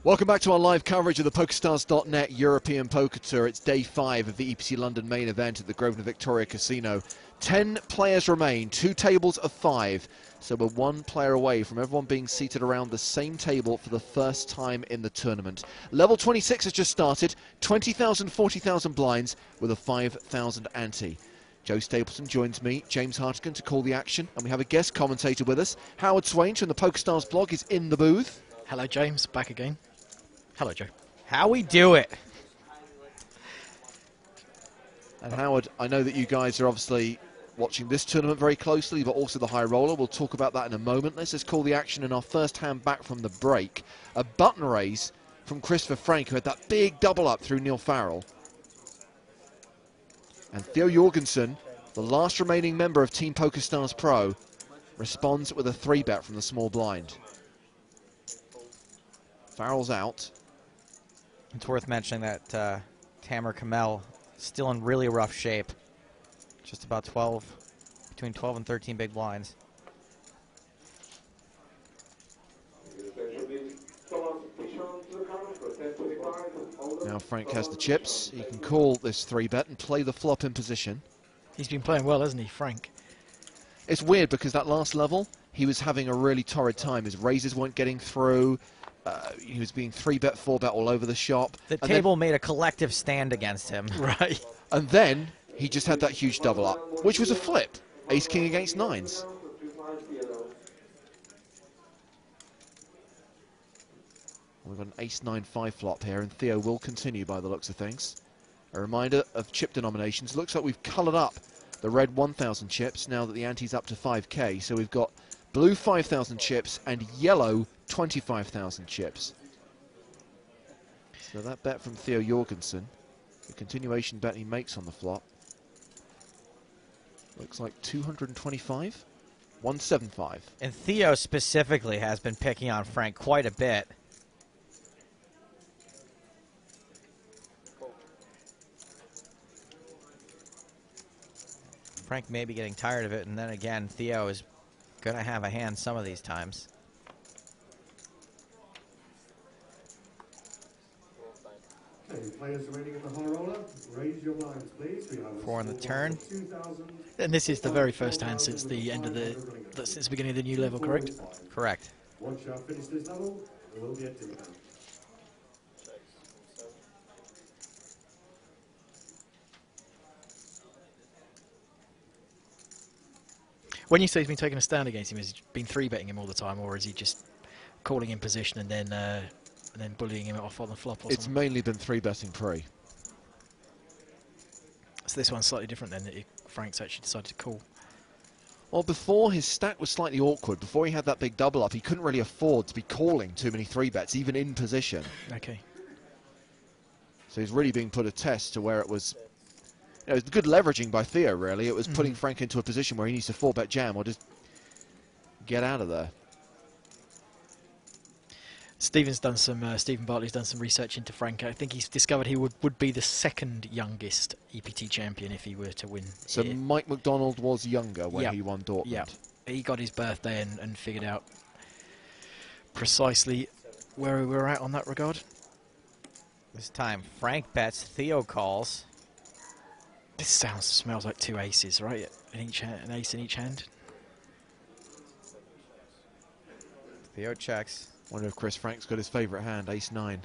Welcome back to our live coverage of the PokerStars.net European Poker Tour. It's day 5 of the EPT London main event at the Grosvenor Victoria Casino. 10 players remain, 2 tables of 5. So we're 1 player away from everyone being seated around the same table for the first time in the tournament. Level 26 has just started, 20,000, 40,000 blinds with a 5,000 ante. Joe Stapleton joins me, James Hartigan, to call the action. And we have a guest commentator with us. Howard Swains from the PokerStars blog is in the booth. Hello, James. Back again. Hello, Joe. How we do it. And Howard, I know that you guys are obviously watching this tournament very closely, but also the high roller. We'll talk about that in a moment. Let's just call the action in our first hand back from the break. A button raise from Christopher Frank, who had that big double up through Neil Farrell. And Theo Jorgensen, the last remaining member of Team PokerStars Pro, responds with a 3-bet from the small blind. Farrell's out. It's worth mentioning that Tamer Kamel still in really rough shape. Just about between 12 and 13 big blinds. Now Frank has the chips. He can call this 3-bet and play the flop in position. He's been playing well, hasn't he, Frank? It's weird because that last level, he was having a really torrid time. His raises weren't getting through. He was being 3-bet, 4-bet all over the shop. The table made a collective stand against him. Right. And then he just had that huge double up, which was a flip. Ace-king against 9s. We've got an ace-9-5 flop here, and Theo will continue by the looks of things. A reminder of chip denominations. Looks like we've coloured up the red 1,000 chips now that the ante's up to 5k. So we've got blue 5,000 chips and yellow 25,000 chips. So that bet from Theo Jorgensen, the continuation bet he makes on the flop, looks like 225, 175. And Theo specifically has been picking on Frank quite a bit. Frank may be getting tired of it, and then again, Theo is going to have a hand some of these times. Okay, players remaining at the high roller, raise your blinds, please. We have 4 on the turn. And this is the very first hand since the end of since the beginning of the new level, correct? Correct. Once you have finished this level, there will be a 2 hand. When you say he's been taking a stand against him, has he been 3-betting him all the time, or is he just calling in position and then bullying him off on the flop or It's something? mainly been 3-betting pre. So this one's slightly different then, that Frank's actually decided to call. Well, before his stack was slightly awkward. Before he had that big double up, he couldn't really afford to be calling too many 3-bets, even in position. Okay. So he's really being put a test to where it was... You know, it was good leveraging by Theo, really. It was putting Frank into a position where he needs to 4-bet jam or just get out of there. Stephen Bartley's done some research into Frank. I think he's discovered he would be the second youngest EPT champion if he were to win. So here. Mike McDonald was younger when he won Dortmund. Yeah, he got his birthday and figured out precisely where we were at on that regard. This time, Frank bets, Theo calls. This smells like 2 aces, right? An ace in each hand. Theo checks. Wonder if Chris Frank's got his favourite hand, ace-9.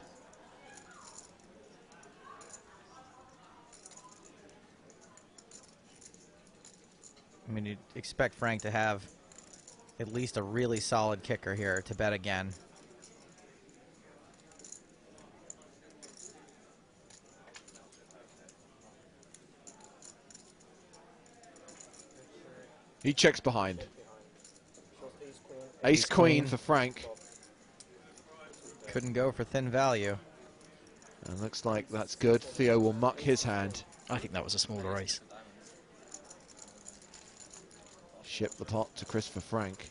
I mean, you'd expect Frank to have at least a really solid kicker here to bet again. He checks behind. Ace-queen for Frank. Couldn't go for thin value. And looks like that's good. Theo will muck his hand. I think that was a smaller ace. Ship the pot to Christopher Frank.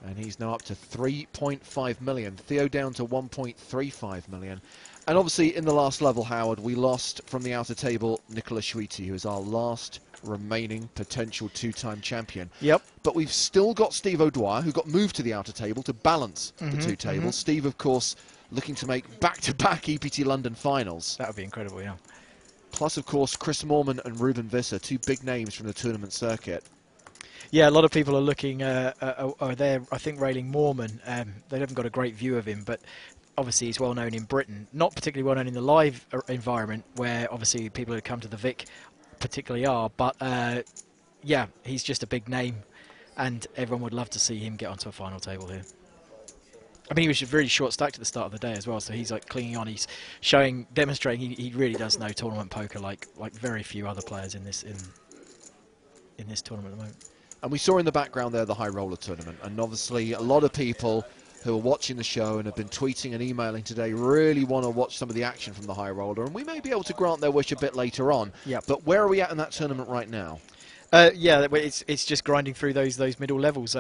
And he's now up to 3.5 million. Theo down to 1.35 million. And obviously in the last level, Howard, we lost from the outer table Nicola Schwiti, who is our last remaining potential two-time champion. Yep. But we've still got Steve O'Dwyer, who got moved to the outer table to balance the two tables. Steve, of course, looking to make back-to-back EPT London finals. That would be incredible, yeah. Plus, of course, Chris Moorman and Ruben Visser, two big names from the tournament circuit. Yeah, a lot of people are looking, they're, I think, railing Moorman. They haven't got a great view of him, but obviously he's well known in Britain. Not particularly well known in the live environment, where obviously people who come to the Vic particularly are. But yeah, he's just a big name, and everyone would love to see him get onto a final table here. I mean, he was really short-stacked at the start of the day as well, so he's like clinging on. He's demonstrating he really does know tournament poker like very few other players in this tournament at the moment. And we saw in the background there the high roller tournament, and obviously a lot of people who are watching the show and have been tweeting and emailing today really want to watch some of the action from the high roller, and we may be able to grant their wish a bit later on. Yep. But where are we at in that tournament right now? Yeah, it's just grinding through those middle levels.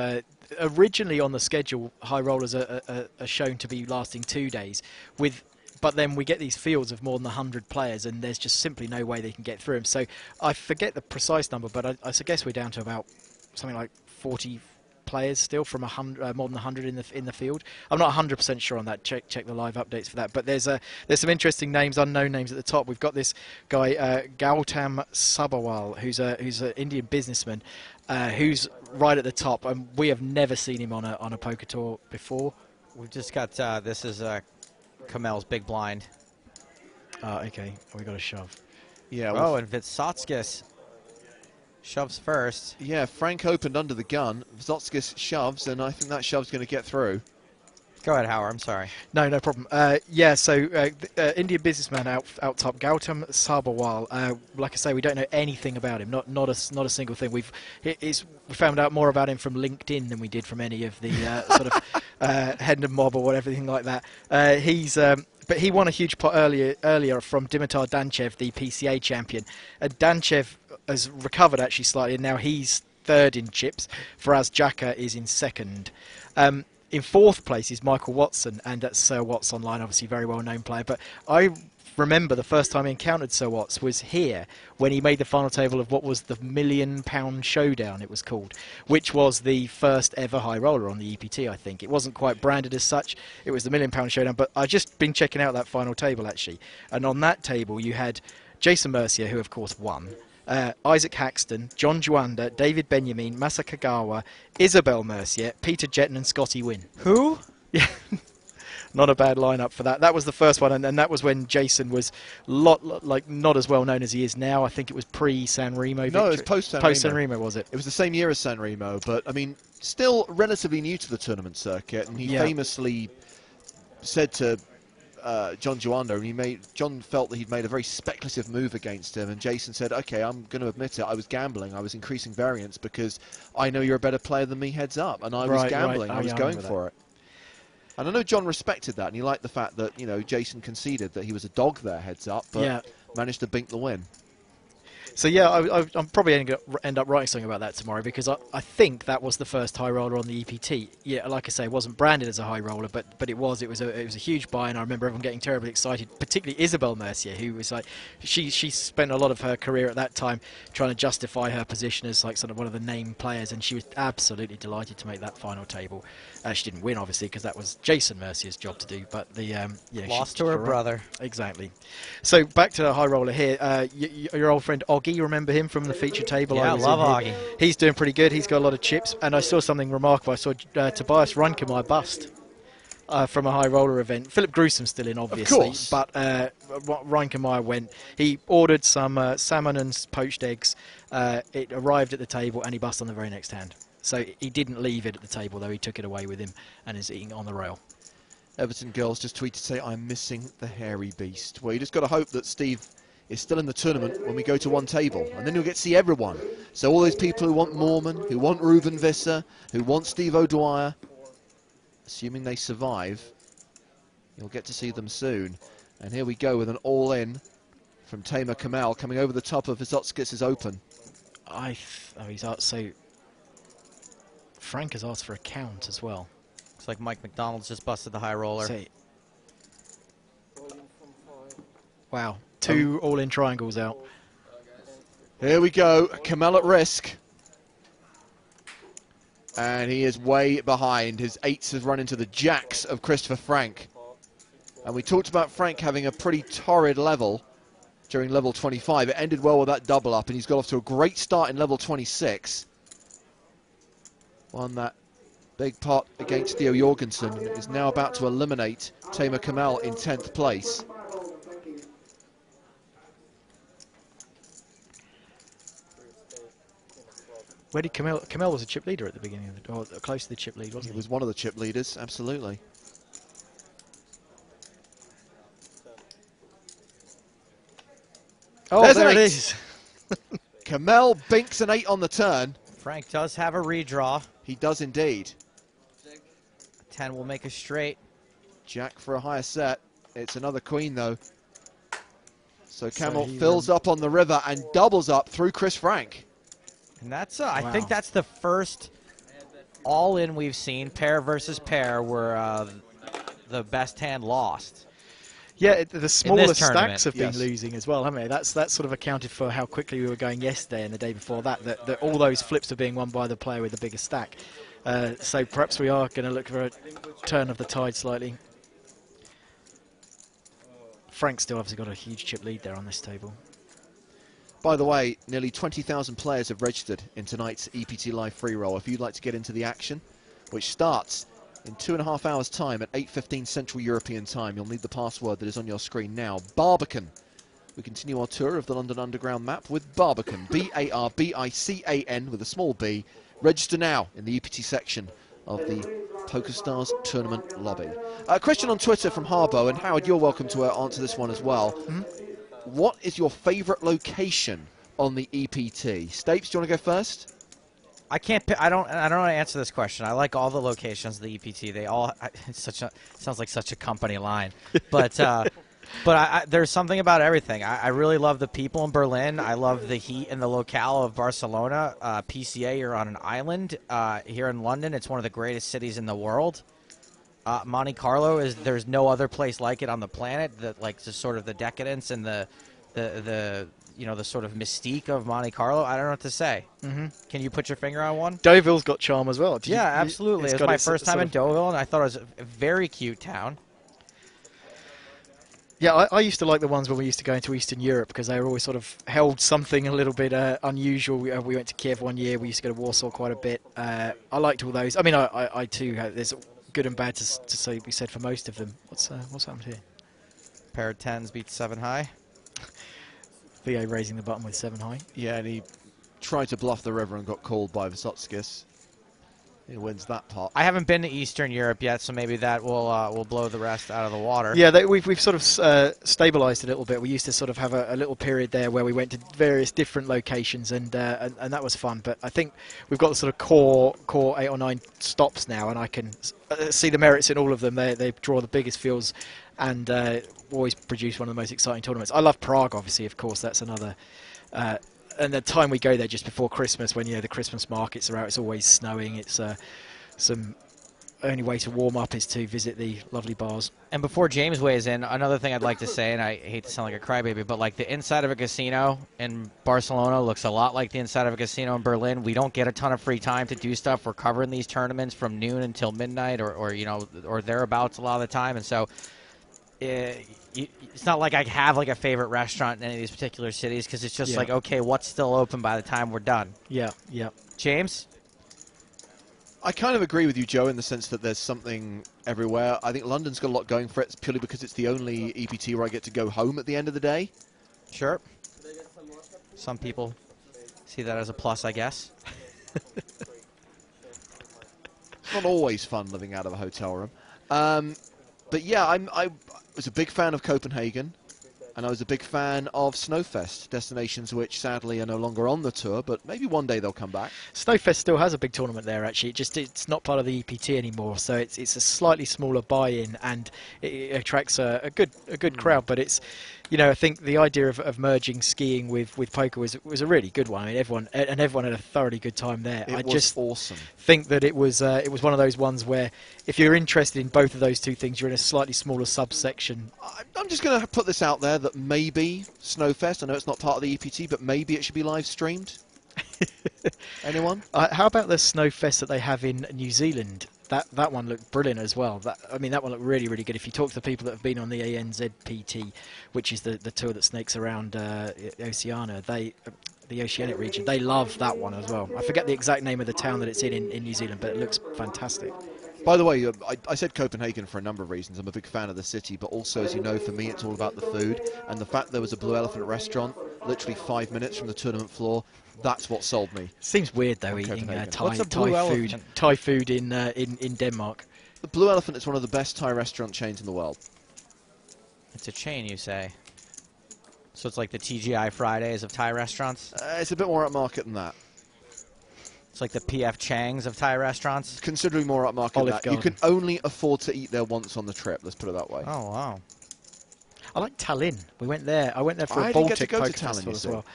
Originally on the schedule, high rollers are shown to be lasting 2 days, but then we get these fields of more than 100 players, and there's just simply no way they can get through them. So I forget the precise number, but I guess we're down to about something like 40 players still from more than 100 in the field. I'm not 100% sure on that. Check the live updates for that. But there's some interesting names, unknown names at the top. We've got this guy Gautam Sabharwal, who's an Indian businessman, who's right at the top, and we have never seen him on a poker tour before. We've just got this is Kamel's big blind. Okay, we got a shove. Yeah. Oh, and Vitsotskis shoves first. Yeah, Frank opened under the gun. Vitsotskis shoves, and I think that shove's going to get through. Go ahead, Howard. I'm sorry. No problem. Yeah, so Indian businessman out top, Gautam Sabharwal. Like I say, we don't know anything about him. Not a single thing. We found out more about him from LinkedIn than we did from any of the sort of Hendon mob or everything like that. But he won a huge pot earlier from Dimitar Danchev, the PCA champion. Danchev has recovered actually slightly, and now he's third in chips. Faraz Jaka is in second. In fourth place is Michael Watson, and that's Sir Watts online, obviously very well-known player. But I remember the first time I encountered Sir Watts was here, when he made the final table of what was the £1 Million Showdown, it was called, which was the first ever high roller on the EPT, I think. It wasn't quite branded as such. It was the £1 Million Showdown, but I've just been checking out that final table, actually. And on that table, you had Jason Mercier, who, of course, won. Isaac Haxton, John Juanda, David Benjamin, Masa Kagawa, Isabel Mercier, Peter Jetton and Scotty Wynn. Who? Yeah, not a bad lineup for that. That was the first one, and that was when Jason was not as well known as he is now. I think it was pre-San Remo victory. No, it was post-San Remo. Post-San Remo, was it? It was the same year as San Remo, but, I mean, still relatively new to the tournament circuit, and he famously said to John Juanda, and John felt that he'd made a very speculative move against him, and Jason said, okay, I'm going to admit it, I was gambling, I was increasing variance because I know you're a better player than me heads up, and I was gambling, I was going for it. And I know John respected that, and he liked the fact that, Jason conceded that he was a dog there heads up, but managed to bink the win. So yeah, I'm probably going to end up writing something about that tomorrow, because I think that was the first high roller on the EPT. Yeah, like I say, it wasn't branded as a high roller, but it was a huge buy, and I remember everyone getting terribly excited, particularly Isabel Mercier, who was like, she spent a lot of her career at that time trying to justify her position as like sort of one of the name players, and she was absolutely delighted to make that final table. She didn't win, obviously, because that was Jason Mercier's job to do, but lost to her brother. Exactly. So back to the high roller here. Your old friend Oggy, you remember him from the feature table? Yeah, I love Oggy. He's doing pretty good. He's got a lot of chips, and I saw something remarkable. I saw Tobias Reinkemeyer bust from a high roller event. Philip Gruesom's still in, obviously, but Reinkemeyer went. He ordered some salmon and poached eggs. It arrived at the table, and he bust on the very next hand. So he didn't leave it at the table, though. He took it away with him and is eating on the rail. Everton Girls just tweeted to say, I'm missing the hairy beast. Well, you just got to hope that Steve is still in the tournament when we go to one table, and then you'll get to see everyone. So all those people who want Moorman, who want Ruben Visser, who want Steve O'Dwyer, assuming they survive, you'll get to see them soon. And here we go with an all-in from Tamer Kamel coming over the top of Vitsotskis' open. He's out, so Frank has asked for a count as well. Looks like Mike McDonald's just busted the high roller. Wow, two all-in triangles out. Here we go, Kamel at risk. And he is way behind. His 8s have run into the jacks of Christopher Frank. And we talked about Frank having a pretty torrid level during level 25. It ended well with that double up, and he's got off to a great start in level 26. Won that big pot against Theo Jorgensen, and is now about to eliminate Tamer Kamel in 10th place. Where did Kamel was a chip leader at the beginning of the, or close to the chip lead, wasn't he? He was one of the chip leaders, absolutely. Oh, There's there an it 8. is. Kamel binks an 8 on the turn. Frank does have a redraw. He does indeed. 10 will make a straight. Jack for a higher set. It's another queen, though. So Kamel he fills up on the river and doubles up through Chris Frank. And that's, I think that's the first all-in we've seen, pair versus pair, where the best hand lost. Yeah, the smaller tournament, stacks have been yes. losing as well, haven't they? That's sort of accounted for how quickly we were going yesterday and the day before that, that all those flips are being won by the player with the bigger stack. So perhaps we are going to look for a turn of the tide slightly. Frank's still obviously got a huge chip lead there on this table. By the way, nearly 20,000 players have registered in tonight's EPT Live free roll. If you'd like to get into the action, which starts in 2.5 hours' time at 8:15 Central European Time, you'll need the password that is on your screen now. Barbican. We continue our tour of the London Underground map with Barbican. B-A-R-B-I-C-A-N with a small b. Register now in the EPT section of the PokerStars tournament lobby. A question on Twitter from Harbo, and Howard, you're welcome to answer this one as well. What is your favourite location on the EPT? Stapes, do you want to go first? I can't. I don't know how to answer this question. I like all the locations of the EPT. They all. It's sounds like such a company line, but there's something about everything. I really love the people in Berlin. I love the heat and the locale of Barcelona. PCA, you're on an island. Here in London, it's one of the greatest cities in the world. Monte Carlo there's no other place like it on the planet. That like the sort of the decadence and the sort of mystique of Monte Carlo. I don't know what to say. Can you put your finger on one? Deauville's got charm as well. Yeah, absolutely. It was my first time in Deauville, and I thought it was a very cute town. Yeah, I used to like the ones when we used to go into Eastern Europe because they were always sort of held something a little bit unusual. We went to Kiev one year. We used to go to Warsaw quite a bit. I liked all those. I mean, I too there's good and bad to be said for most of them. What's happened here? Pair of 10s beats 7 high. VA raising the button with 7 high. Yeah, and he tried to bluff the river and got called by Vysotskis. He wins that pot. I haven't been to Eastern Europe yet, so maybe that will blow the rest out of the water. Yeah, we've sort of stabilised a little bit. We used to sort of have a little period there where we went to various different locations, and that was fun. But I think we've got the sort of core 8 or 9 stops now, and I can see the merits in all of them. They draw the biggest fields and always produce one of the most exciting tournaments. I love Prague, obviously, of course. That's another. And the time we go there just before Christmas, when the Christmas markets are out, it's always snowing. It's some only way to warm up is to visit the lovely bars. And before James weighs in, another thing I'd like to say, and I hate to sound like a crybaby, but like the inside of a casino in Barcelona looks a lot like the inside of a casino in Berlin. We don't get a ton of free time to do stuff. We're covering these tournaments from noon until midnight, or thereabouts a lot of the time, and so. It's not like I have like a favorite restaurant in any of these particular cities because it's just like, okay, what's still open by the time we're done? Yeah. James? I kind of agree with you, Joe, in the sense that there's something everywhere. I think London's got a lot going for it purely because it's the only EPT where I get to go home at the end of the day. Sure. Some people see that as a plus, I guess. It's not always fun living out of a hotel room. But yeah, I was a big fan of Copenhagen, and I was a big fan of Snowfest, destinations which sadly are no longer on the tour, but maybe one day they'll come back. Snowfest still has a big tournament there, actually. It's not part of the EPT anymore, so it's a slightly smaller buy-in, and it attracts a good crowd. But it's, I think the idea of merging skiing with poker was a really good one. I mean, everyone had a thoroughly good time there. It was awesome. Think that it was one of those ones where if you're interested in both of those two things, you're in a slightly smaller subsection. I'm just going to put this out there that maybe Snowfest, I know it's not part of the EPT, but maybe it should be live streamed? Anyone? How about the Snowfest that they have in New Zealand? That one looked brilliant as well. That one looked really, really good. If you talk to the people that have been on the ANZPT, which is the tour that snakes around Oceania, the Oceanic region, they love that one as well. I forget the exact name of the town that it's in New Zealand, but it looks fantastic. By the way, I said Copenhagen for a number of reasons. I'm a big fan of the city, but also, as you know, for me, it's all about the food. And the fact there was a Blue Elephant restaurant literally 5 minutes from the tournament floor, that's what sold me. Seems weird, though, eating Thai food in Denmark. The Blue Elephant is one of the best Thai restaurant chains in the world. It's a chain, you say? So it's like the TGI Fridays of Thai restaurants? It's a bit more upmarket than that. It's like the PF Chang's of Thai restaurants? Considerably more upmarket than that. You can only afford to eat there once on the trip, let's put it that way. Oh, wow. I like Tallinn. I went there for a Baltic Poker Festival as well.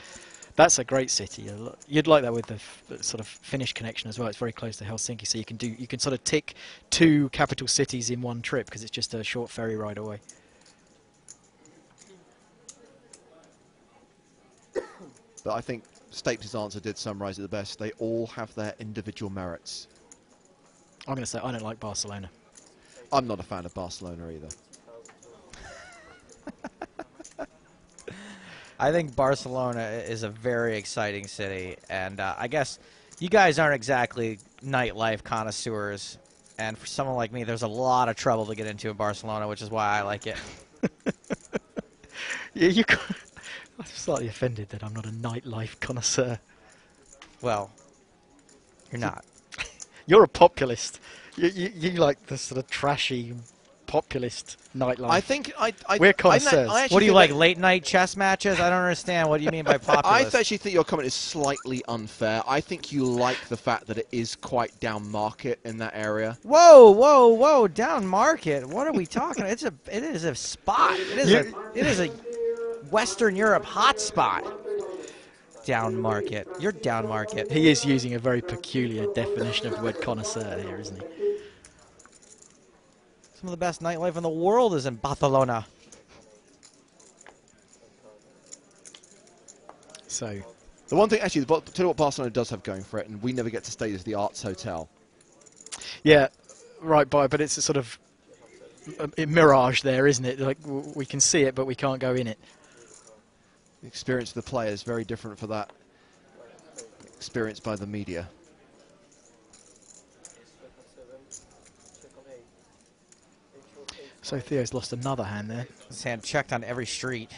That's a great city. You'd like that with the sort of Finnish connection as well. It's very close to Helsinki, so you can sort of tick 2 capital cities in one trip because it's just a short ferry ride away. But I think Stapes' answer did summarise it the best. They all have their individual merits. I'm going to say I don't like Barcelona. I'm not a fan of Barcelona either. I think Barcelona is a very exciting city, and I guess you guys aren't exactly nightlife connoisseurs, and for someone like me, there's a lot of trouble to get into in Barcelona, which is why I like it. Yeah, I'm slightly offended that I'm not a nightlife connoisseur. Well, you're not. You're a populist. You like the sort of trashy populist nightlife. I think we're connoisseurs. What do you like, late night chess matches? I don't understand. What do you mean by populist? I actually think your comment is slightly unfair. I think you like the fact that it is quite down market in that area. Whoa, whoa, whoa! Down market? What are we talking? It is a spot. It is a Western Europe hotspot. Down market. You're down market. He is using a very peculiar definition of the word connoisseur here, isn't he? Some of the best nightlife in the world is in Barcelona. So, the one thing, actually, tell you what Barcelona does have going for it, and we never get to stay, is the Arts Hotel. Yeah, right by, but it's a sort of a mirage there, isn't it? Like we can see it, but we can't go in it. The experience of the player is very different for that experience by the media. So Theo's lost another hand there. His hand checked on every street.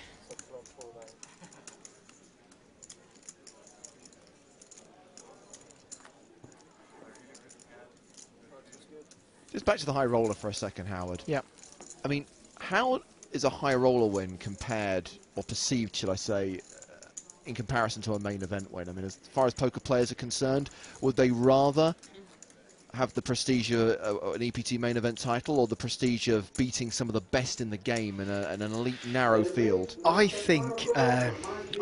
Just back to the high roller for a second, Howard. Yeah. I mean, how is a high roller win compared, or perceived, should I say, in comparison to a main event win? I mean, as far as poker players are concerned, would they rather have the prestige of an EPT main event title, or the prestige of beating some of the best in the game in an elite narrow field? I think I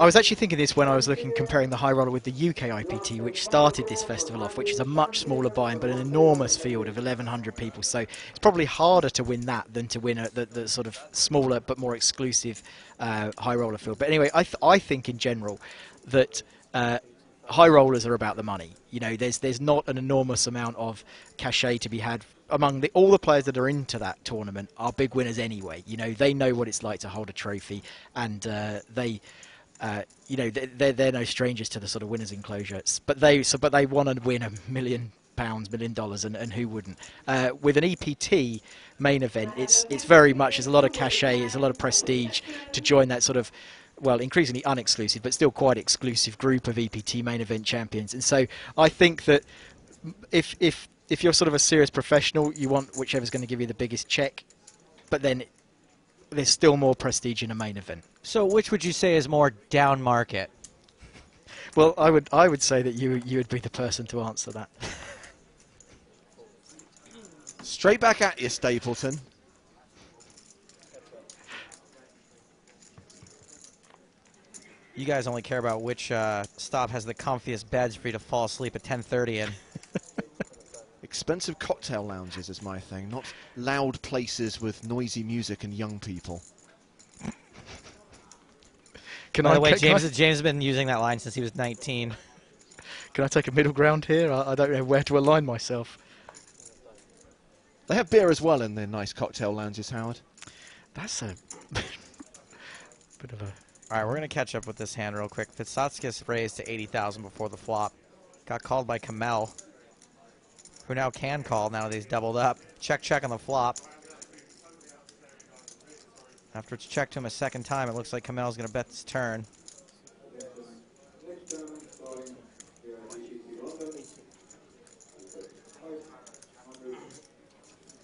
was actually thinking this when I was comparing the high roller with the UK IPT, which started this festival off, which is a much smaller buy-in but an enormous field of 1,100 people. So it's probably harder to win that than to win the sort of smaller but more exclusive high roller field. But anyway, I think in general that high rollers are about the money. You know, there's not an enormous amount of cachet to be had among all the players that are into that tournament are big winners anyway. You know, they know what it's like to hold a trophy, and they're no strangers to the sort of winners' enclosure. But they want to win £1 million, $1 million, and who wouldn't? With an EPT main event, it's very much, there's a lot of cachet, there's a lot of prestige to join that sort of, well, increasingly unexclusive, but still quite exclusive group of EPT main event champions. And so I think that if you're sort of a serious professional, you want whichever's going to give you the biggest check, but then there's still more prestige in a main event. So which would you say is more down market? Well, I would say that you would be the person to answer that. Straight back at you, Stapleton. You guys only care about which stop has the comfiest beds for you to fall asleep at 10:30 in. Expensive cocktail lounges is my thing, not loud places with noisy music and young people. By the way, James has been using that line since he was 19. Can I take a middle ground here? I don't know where to align myself. They have beer as well in their nice cocktail lounges, Howard. That's a bit of a... All right, we're going to catch up with this hand real quick. Vitsotskis raised to 80,000 before the flop. Got called by Kamel, who now can call now that he's doubled up. Check on the flop. After it's checked to him a second time, it looks like Kamel's going to bet this turn.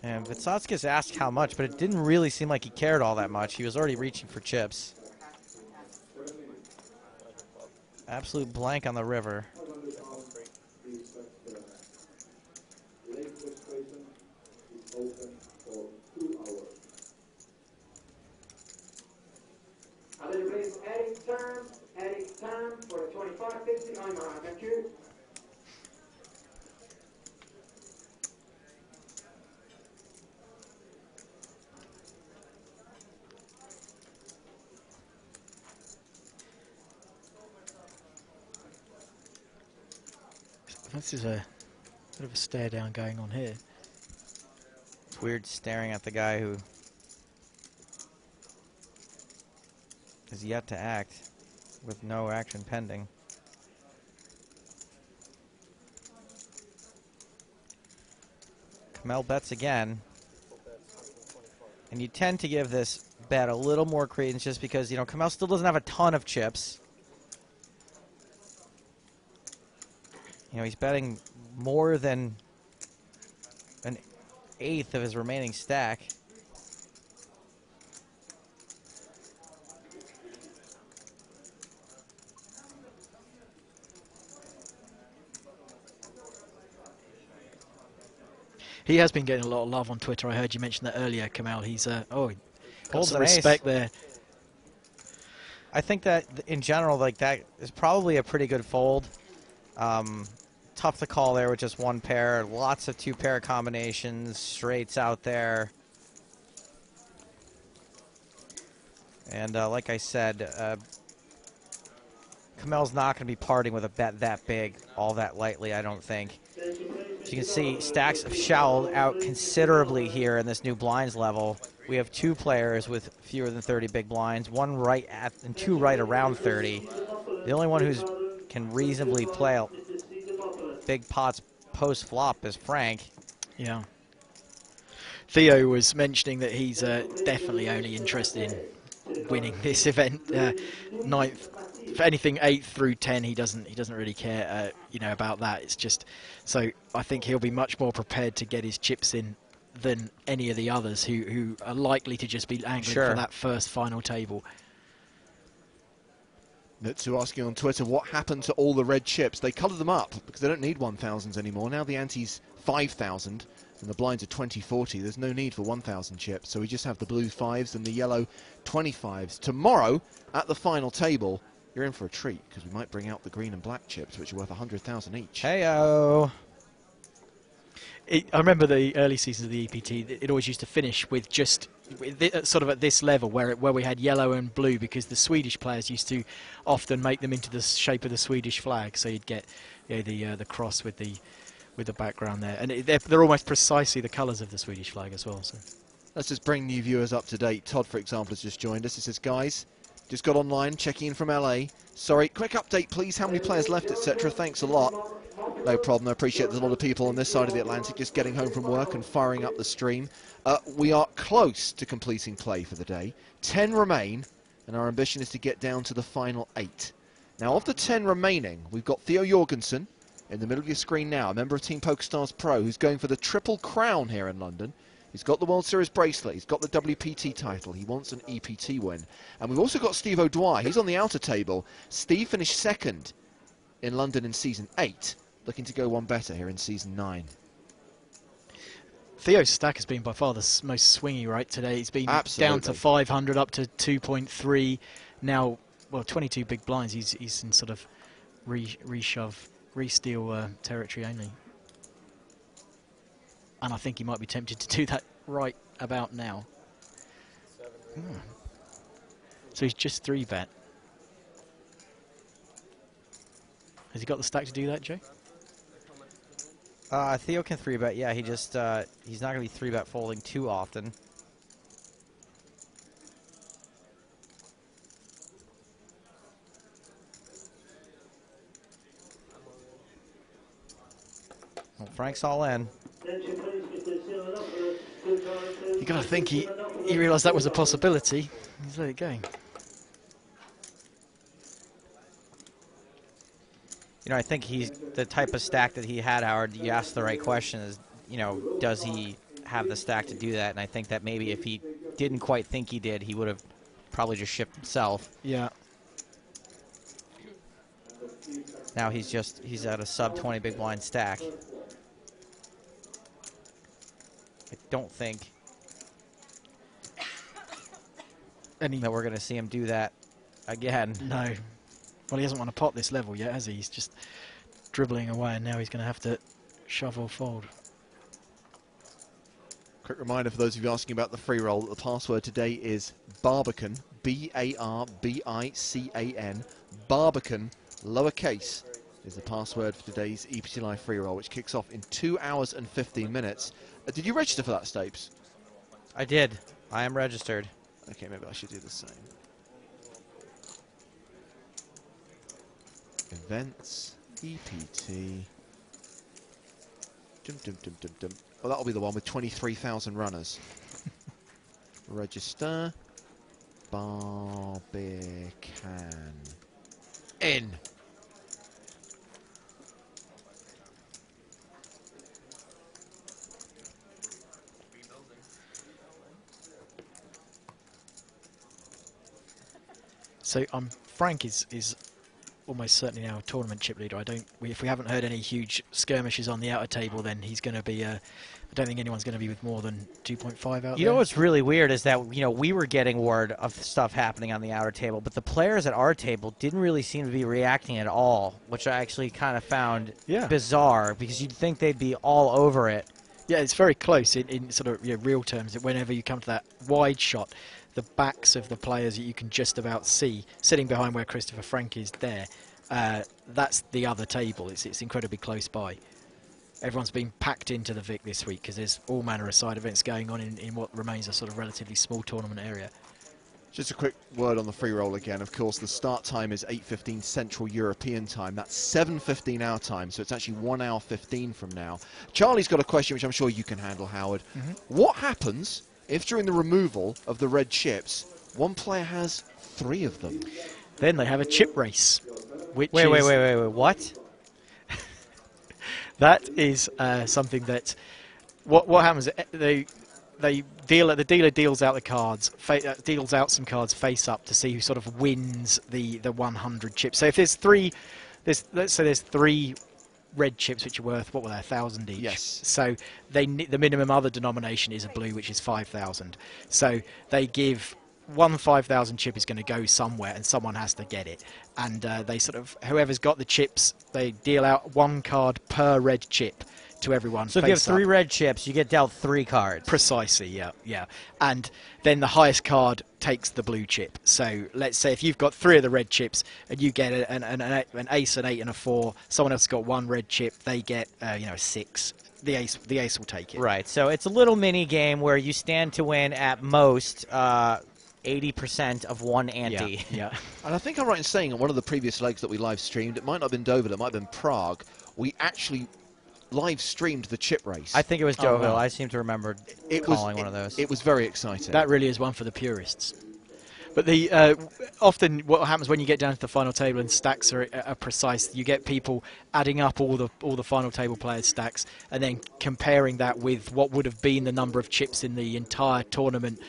And Vitsotskis asked how much, but it didn't really seem like he cared all that much. He was already reaching for chips. Absolute blank on the river. Time for the 25.50 on my thank you. This is a bit of a stare down going on here. It's weird staring at the guy who is yet to act with no action pending. Kamel bets again. And you tend to give this bet a little more credence just because, you know, Kamel still doesn't have a ton of chips. You know, he's betting more than an eighth of his remaining stack. He has been getting a lot of love on Twitter. I heard you mention that earlier, Kamel. He's he got Holds some an ace. respect there. I think that in general, like, that is probably a pretty good fold. Tough to call there with just one pair. Lots of two-pair combinations, straights out there. And like I said, Kamel's not going to be parting with a bet that big all that lightly, I don't think. As you can see, stacks have shallowed out considerably here in this new blinds level. We have two players with fewer than 30 big blinds, one right at and two right around 30. The only one who's can reasonably play big pots post-flop is Frank. Yeah. Theo was mentioning that he's definitely only interested in winning this event. Ninth, if anything, 8 through 10, he doesn't really care, you know, about that. It's just so I think he'll be much more prepared to get his chips in than any of the others who are likely to just be angling for that first final table. Nitsu asking on Twitter, what happened to all the red chips? They coloured them up because they don't need 1,000s anymore. Now the ante's 5,000 and the blinds are 2040. There's no need for 1,000 chips. So we just have the blue 5s and the yellow 25s. Tomorrow at the final table, you're in for a treat because we might bring out the green and black chips, which are worth 100,000 each. Hey-o! I remember the early seasons of the EPT, it always used to finish with just sort of at this level where we had yellow and blue because the Swedish players used to often make them into the shape of the Swedish flag. So you'd get, you know, the cross with the background there. And they're almost precisely the colours of the Swedish flag as well. So let's just bring new viewers up to date. Todd, for example, has just joined us. He says, guys, just got online, checking in from LA. Sorry, quick update, please. How many players left, etc.? Thanks a lot. No problem. I appreciate there's a lot of people on this side of the Atlantic just getting home from work and firing up the stream. We are close to completing play for the day. 10 remain, and our ambition is to get down to the final 8. Now, of the 10 remaining, we've got Theo Jorgensen in the middle of your screen now, a member of Team PokerStars Pro, who's going for the Triple Crown here in London. He's got the World Series bracelet. He's got the WPT title. He wants an EPT win. And we've also got Steve O'Dwyer. He's on the outer table. Steve finished second in London in Season 8, looking to go one better here in Season 9. Theo's stack has been by far the most swingy, right, today. He's been down to 500, up to 2.3. Now, well, 22 big blinds. He's in sort of re-steal territory only. And I think he might be tempted to do that right about now. So he's just 3-bet. Has he got the stack to do that, Joe? Theo can 3-bet. Yeah, he just he's not going to be 3-bet folding too often. Well, Frank's all in. You got to think he realised that was a possibility. He's let it go. You know, I think he's the type of stack that he had, Howard. You asked the right question is, you know, does he have the stack to do that? And I think that maybe if he didn't quite think he did, he would have probably just shipped himself. Yeah. Now he's at a sub 20 big blind stack. I don't think that we're going to see him do that again. No. Well, he hasn't won a pot this level yet, has he? He's just dribbling away, and now he's going to have to shove or fold. Quick reminder for those of you asking about the free roll that the password today is Barbican, B-A-R-B-I-C-A-N. Barbican, lowercase, is the password for today's EPT9 free roll, which kicks off in 2 hours and 15 minutes. Did you register for that, Stapes? I did. I am registered. Okay, maybe I should do the same. Events, EPT. Dum, dum, dum, dum, dum. Oh, that'll be the one with 23,000 runners. Register. Barbican. In. So Frank is almost certainly now a tournament chip leader. If we haven't heard any huge skirmishes on the outer table, then he's going to be. I don't think anyone's going to be with more than 2.5 out there. You know what's really weird is that we were getting word of stuff happening on the outer table, but the players at our table didn't really seem to be reacting at all, which I actually kind of found bizarre because you'd think they'd be all over it. Yeah, it's very close in sort of real terms. Whenever you come to that wide shot, the backs of the players that you can just about see, sitting behind where Christopher Frank is there, that's the other table. It's incredibly close by. Everyone's been packed into the Vic this week because there's all manner of side events going on in what remains a sort of relatively small tournament area. Just a quick word on the free roll again. Of course, the start time is 8:15 Central European time. That's 7:15 our time, so it's actually 1 hour 15 from now. Charlie's got a question which I'm sure you can handle, Howard. What happens if during the removal of the red chips, one player has 3 of them? Then they have a chip race. Which Wait, what? That is something that what happens? The dealer deals out the cards, deals out some cards face up to see who sort of wins the 100 chips. So if there's 3, let's say there's 3 red chips which are worth, what were they, 1,000 each? Yes. So the minimum other denomination is a blue, which is 5,000. So they give one 5,000 chip is going to go somewhere, and someone has to get it. And they sort of, whoever's got the chips, they deal out 1 card per red chip to everyone. So if you have 3 red chips, you get dealt 3 cards. Precisely, yeah. And then the highest card takes the blue chip. So let's say if you've got 3 of the red chips and you get an ace, an 8, and a 4, someone else has got 1 red chip, they get 6. The ace will take it. Right. So it's a little mini game where you stand to win at most 80% of 1 ante. Yeah. And I think I'm right in saying on one of the previous legs that we live streamed, it might not have been Deauville, it might have been Prague, we actually live streamed the chip race. I think it was Deauville. wow. I seem to remember calling one of those. It was very exciting. That really is one for the purists. But the often what happens when you get down to the final table and stacks are precise, you get people adding up all the final table players' stacks and then comparing that with what would have been the number of chips in the entire tournament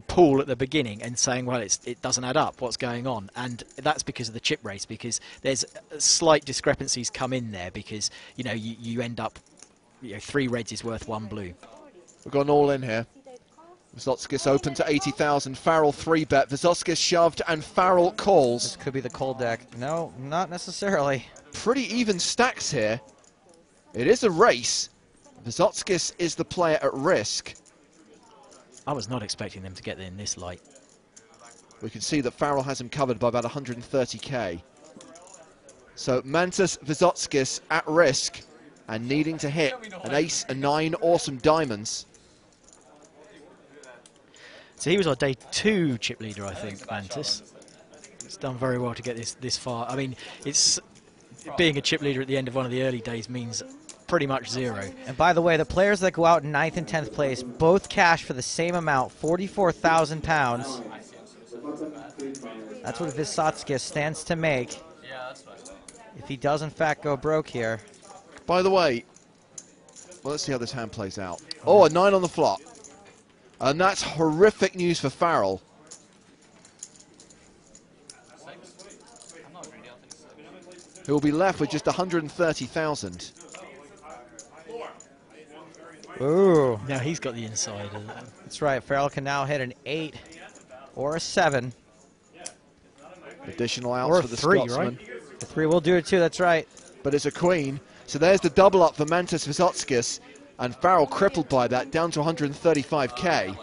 pool at the beginning and saying, well, it doesn't add up, what's going on? And that's because of the chip race, because there's slight discrepancies come in there because you end up 3 reds is worth 1 blue. We've got an all in here. Vysotskis open to 80,000. Farrell 3-bet. Vysotskis shoved and Farrell calls. This could be the cold deck. No, not necessarily. Pretty even stacks here. It is a race. Vysotskis is the player at risk. I was not expecting them to get in this light. We can see that Farrell has him covered by about 130k. So Mantas Vysotskis at risk and needing to hit an ace and 9 awesome diamonds. So he was our day 2 chip leader, I think, Mantis. It's done very well to get this far. I mean, it's being a chip leader at the end of one of the early days means pretty much 0. And by the way, the players that go out in 9th and 10th place both cash for the same amount, 44,000 pounds. That's what Vysotskis stands to make if he does in fact go broke here. By the way, well, let's see how this hand plays out. Oh, a 9 on the flop. And that's horrific news for Farrell. Who will be left with just 130,000. Ooh. Now he's got the inside. That's right. Farrell can now hit an 8 or a 7. Additional outs Or a for the 3, Scotsman. right? The 3 will do it too, that's right. But it's a queen. So there's the double up for Mantas Vysotskis. And Farrell crippled by that, down to 135k.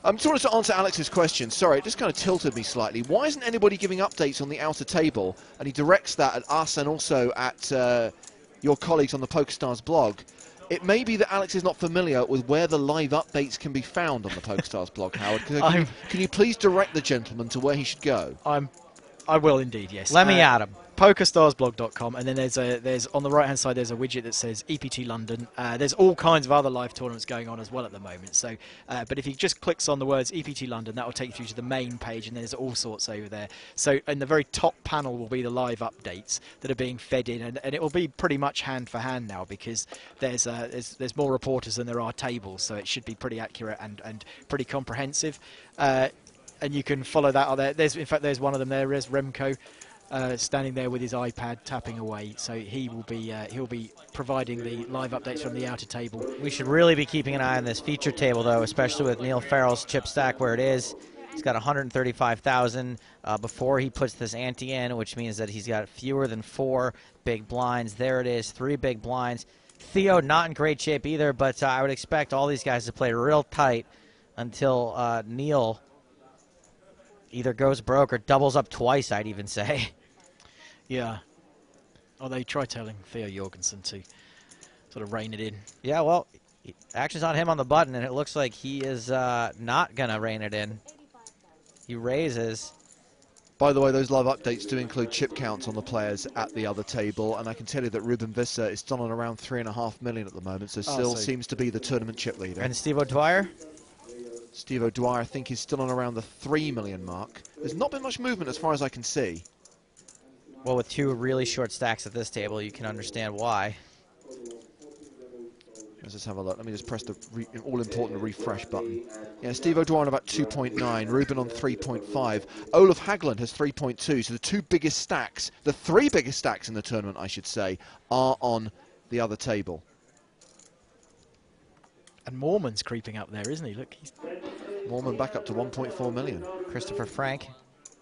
I just wanted to answer Alex's question. Sorry, it just kind of tilted me slightly. Why isn't anybody giving updates on the outer table? And he directs that at us and also at your colleagues on the PokerStars blog. It may be that Alex is not familiar with where the live updates can be found on the PokerStars blog, Howard. Can you please direct the gentleman to where he should go? I will indeed, yes. Let me at him. PokerStarsblog.com, and then there's on the right hand side there's a widget that says EPT London. There's all kinds of other live tournaments going on as well at the moment. So, but if he just clicks on the words EPT London, that will take you through to the main page, and there's all sorts over there. So, in the very top panel will be the live updates that are being fed in, and it will be pretty much hand for hand now because there's more reporters than there are tables, so it should be pretty accurate and pretty comprehensive. And you can follow that on there. In fact, there's one of them there. There's Remco. Standing there with his iPad tapping away, so he'll be providing the live updates from the outer table. We should really be keeping an eye on this feature table, though, especially with Neil Farrell's chip stack where it is. He's got 135,000 before he puts this ante in, which means that he's got fewer than 4 big blinds. There it is, 3 big blinds. Theo not in great shape either, but I would expect all these guys to play real tight until Neil either goes broke or doubles up twice, I'd even say. Yeah. Oh, they try telling Theo Jorgensen to sort of rein it in. Yeah, well, action's on him on the button, and it looks like he is not going to rein it in. He raises. By the way, those live updates do include chip counts on the players at the other table, and I can tell you that Ruben Visser is still on around 3.5 million at the moment, so still seems to be the tournament chip leader. And Steve O'Dwyer? Steve O'Dwyer, I think, is still on around the 3 million mark. There's not been much movement as far as I can see. Well, with 2 really short stacks at this table, you can understand why. Let's just have a look. Let me just press the all-important refresh button. Yeah, Steve O'Dwyer on about 2.9, Ruben on 3.5. Olaf Hagland has 3.2, so the 2 biggest stacks, the 3 biggest stacks in the tournament, I should say, are on the other table. And Mormon's creeping up there, isn't he? Look, Mormon back up to 1.4 million. Christopher Frank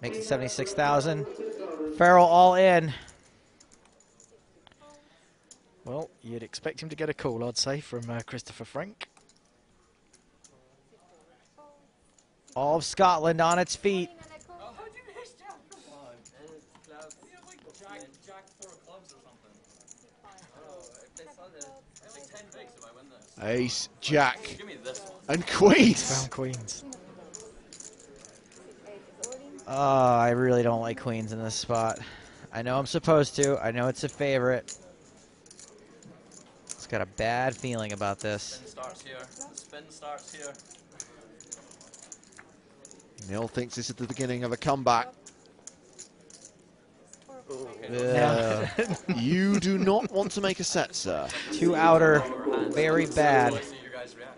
making 76,000. Farrell all in. Well, you'd expect him to get a call, I'd say, from Christopher Frank. All of Scotland on its feet. Ace, Jack, and Queens. Found Queens. Oh, I really don't like Queens in this spot. I know I'm supposed to. I know it's a favorite. It's got a bad feeling about this. The spin starts here. Neil thinks this is the beginning of a comeback. You do not want to make a set, sir. 2 outer, very bad.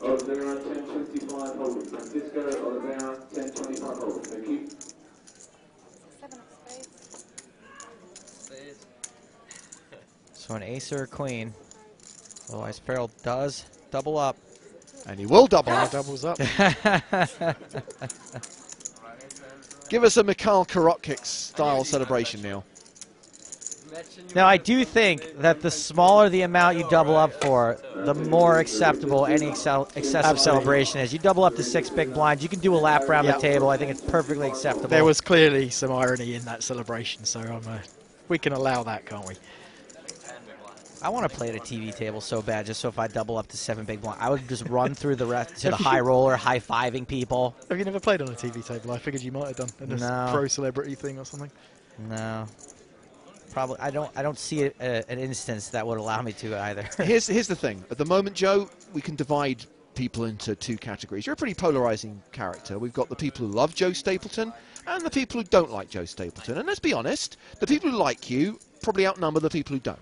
Oliveira 1025 hold. Francisco Oliveira 1025 hold. Thank you. So an ace or a queen. Otherwise, Farrell does double up. And he will double. Doubles up. Give us a Mikhail Korotkik style celebration, Neil. Now, I do think that the smaller the amount you double up for, the more acceptable any excessive celebration is. You double up to 6 big blinds. You can do a lap around the table. I think it's perfectly acceptable. There was clearly some irony in that celebration, so We can allow that, can't we? I want to play at a TV table so bad, just so if I double up to 7 big blind, I would just run through the rest to the high roller, high-fiving people. Have you never played on a TV table? I figured you might have done. In a pro celebrity thing or something. No. Probably. I don't see an instance that would allow me to either. Here's the thing. At the moment, Joe, we can divide people into 2 categories. You're a pretty polarizing character. We've got the people who love Joe Stapleton and the people who don't like Joe Stapleton. And let's be honest, the people who like you probably outnumber the people who don't.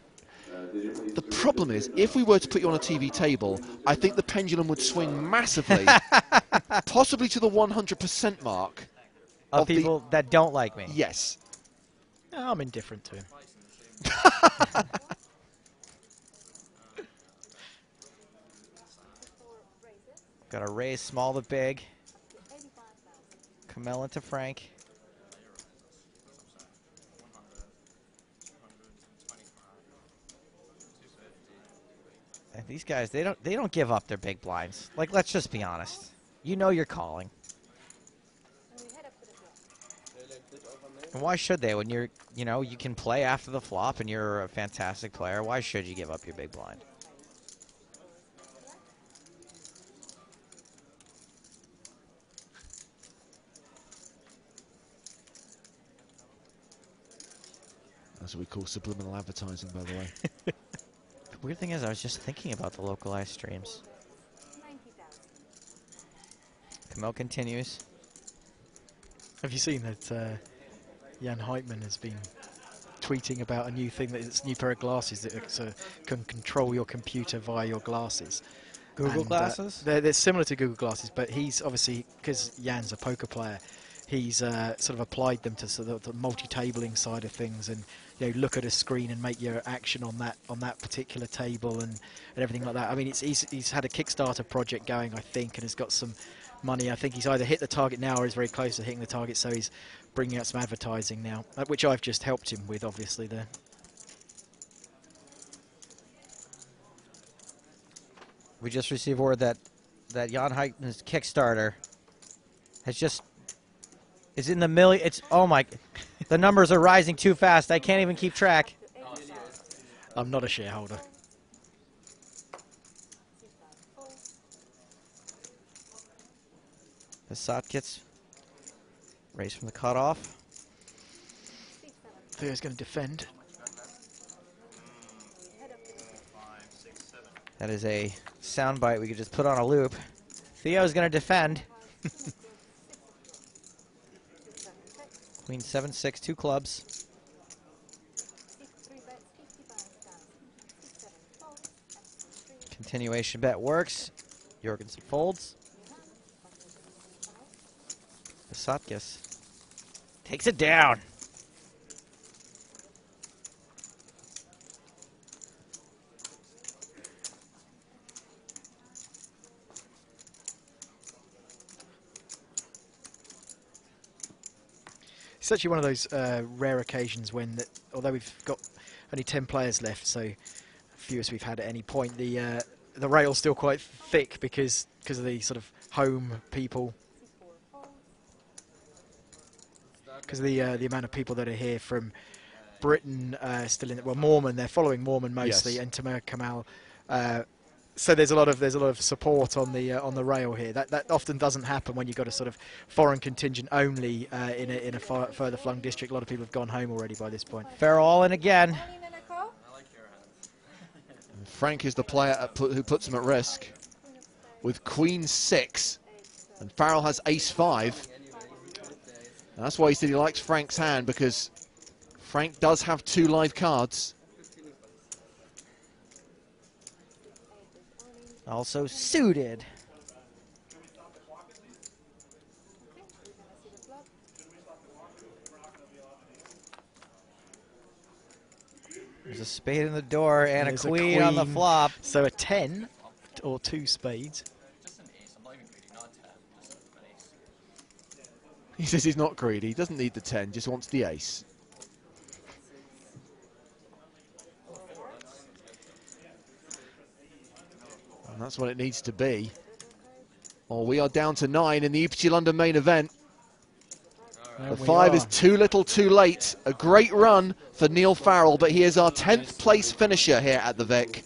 The problem is, if we were to put you on a TV table, I think the pendulum would swing massively, possibly to the 100% mark. Of people that don't like me. Yes. No, I'm indifferent to him. Got to raise small to big. Kamel into Frank. And these guys, they don't give up their big blinds. Like, let's just be honest. You know you're calling. And why should they? When you're, you can play after the flop and you're a fantastic player. Why should you give up your big blind? That's what we call subliminal advertising, by the way. The weird thing is, I was just thinking about the localized streams. Kamel continues. Have you seen that Jan Heitman has been tweeting about a new thing, that it's a new pair of glasses that can control your computer via your glasses. Google glasses? They're similar to Google glasses, but he's obviously, because Jan's a poker player, he's sort of applied them to sort of the multi-tabling side of things, and look at a screen and make your action on that particular table and everything like that. I mean, he's had a Kickstarter project going, I think, and has got some money. I think he's either hit the target now or is very close to hitting the target, so he's bringing out some advertising now, which I've just helped him with, obviously, there. We just received word that Jan Heitman's Kickstarter is in the million. Oh my, the numbers are rising too fast. I can't even keep track. I'm not a shareholder. Passat gets raised from the cutoff. Theo's going to defend. That is a soundbite we could just put on a loop. Theo's going to defend. Queen 7-6, 2 clubs. Continuation bet works. Jorgensen folds. Satkis takes it down. It's actually one of those rare occasions when, although we've got only 10 players left, so fewest we've had at any point, the rail's still quite thick because of the sort of home people. Because of the amount of people that are here from Britain, still in Mormon. They're following Mormon mostly, Yes. and Tamer Kamal. So there's a lot of support on the rail here. That often doesn't happen when you've got a sort of foreign contingent only in a further flung district. A lot of people have gone home already by this point. Farrell all in again. Frank is the player who puts him at risk with Queen 6, and Farrell has Ace 5. And that's why he said he likes Frank's hand, because Frank does have 2 live cards. Also suited. There's a spade in the door and There's a queen on the flop. So a 10 or 2 spades. Just an ace. I'm not even greedy. Not 10. Just an ace. He says he's not greedy, he doesn't need the 10, just wants the ace. And that's what it needs to be. Oh, we are down to 9 in the EPT London main event. The 5 is too little too late. A great run for Neil Farrell, but he is our 10th place finisher here at the Vic.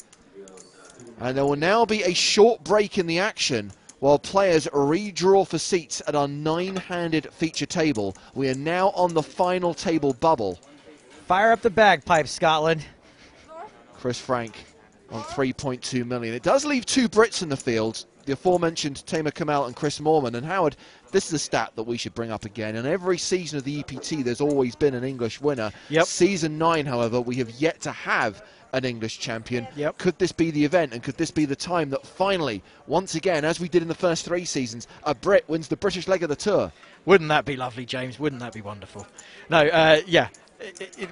And there will now be a short break in the action while players redraw for seats at our 9-handed feature table. We are now on the final table bubble. Fire up the bagpipes, Scotland. Chris Frank on 3.2 million. It does leave 2 Brits in the field, the aforementioned Tamer Kamel and Chris Moorman. And Howard, this is a stat that we should bring up again. In every season of the EPT, there's always been an English winner. Yep. Season 9, however, we have yet to have an English champion. Yep. Could this be the event, and could this be the time that finally, once again, as we did in the first 3 seasons, a Brit wins the British leg of the tour? Wouldn't that be lovely, James? Wouldn't that be wonderful? No, yeah,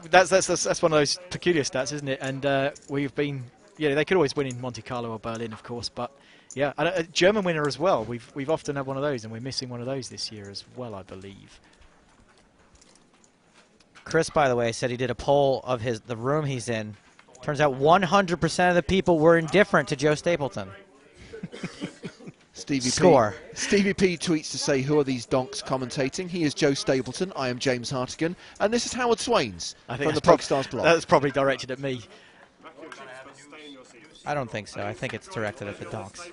that's one of those peculiar stats, isn't it? And we've been, they could always win in Monte Carlo or Berlin, of course, but yeah, and a German winner as well. We've often had one of those, and we're missing one of those this year as well, I believe. Chris, by the way, said he did a poll of the room he's in. Turns out 100% of the people were indifferent to Joe Stapleton. Stevie Score. P. Stevie P tweets to say, who are these donks commentating? He is Joe Stapleton, I am James Hartigan, and this is Howard Swains from the PokerStars blog. That's probably directed at me. I don't think so. I think it's directed at the donks.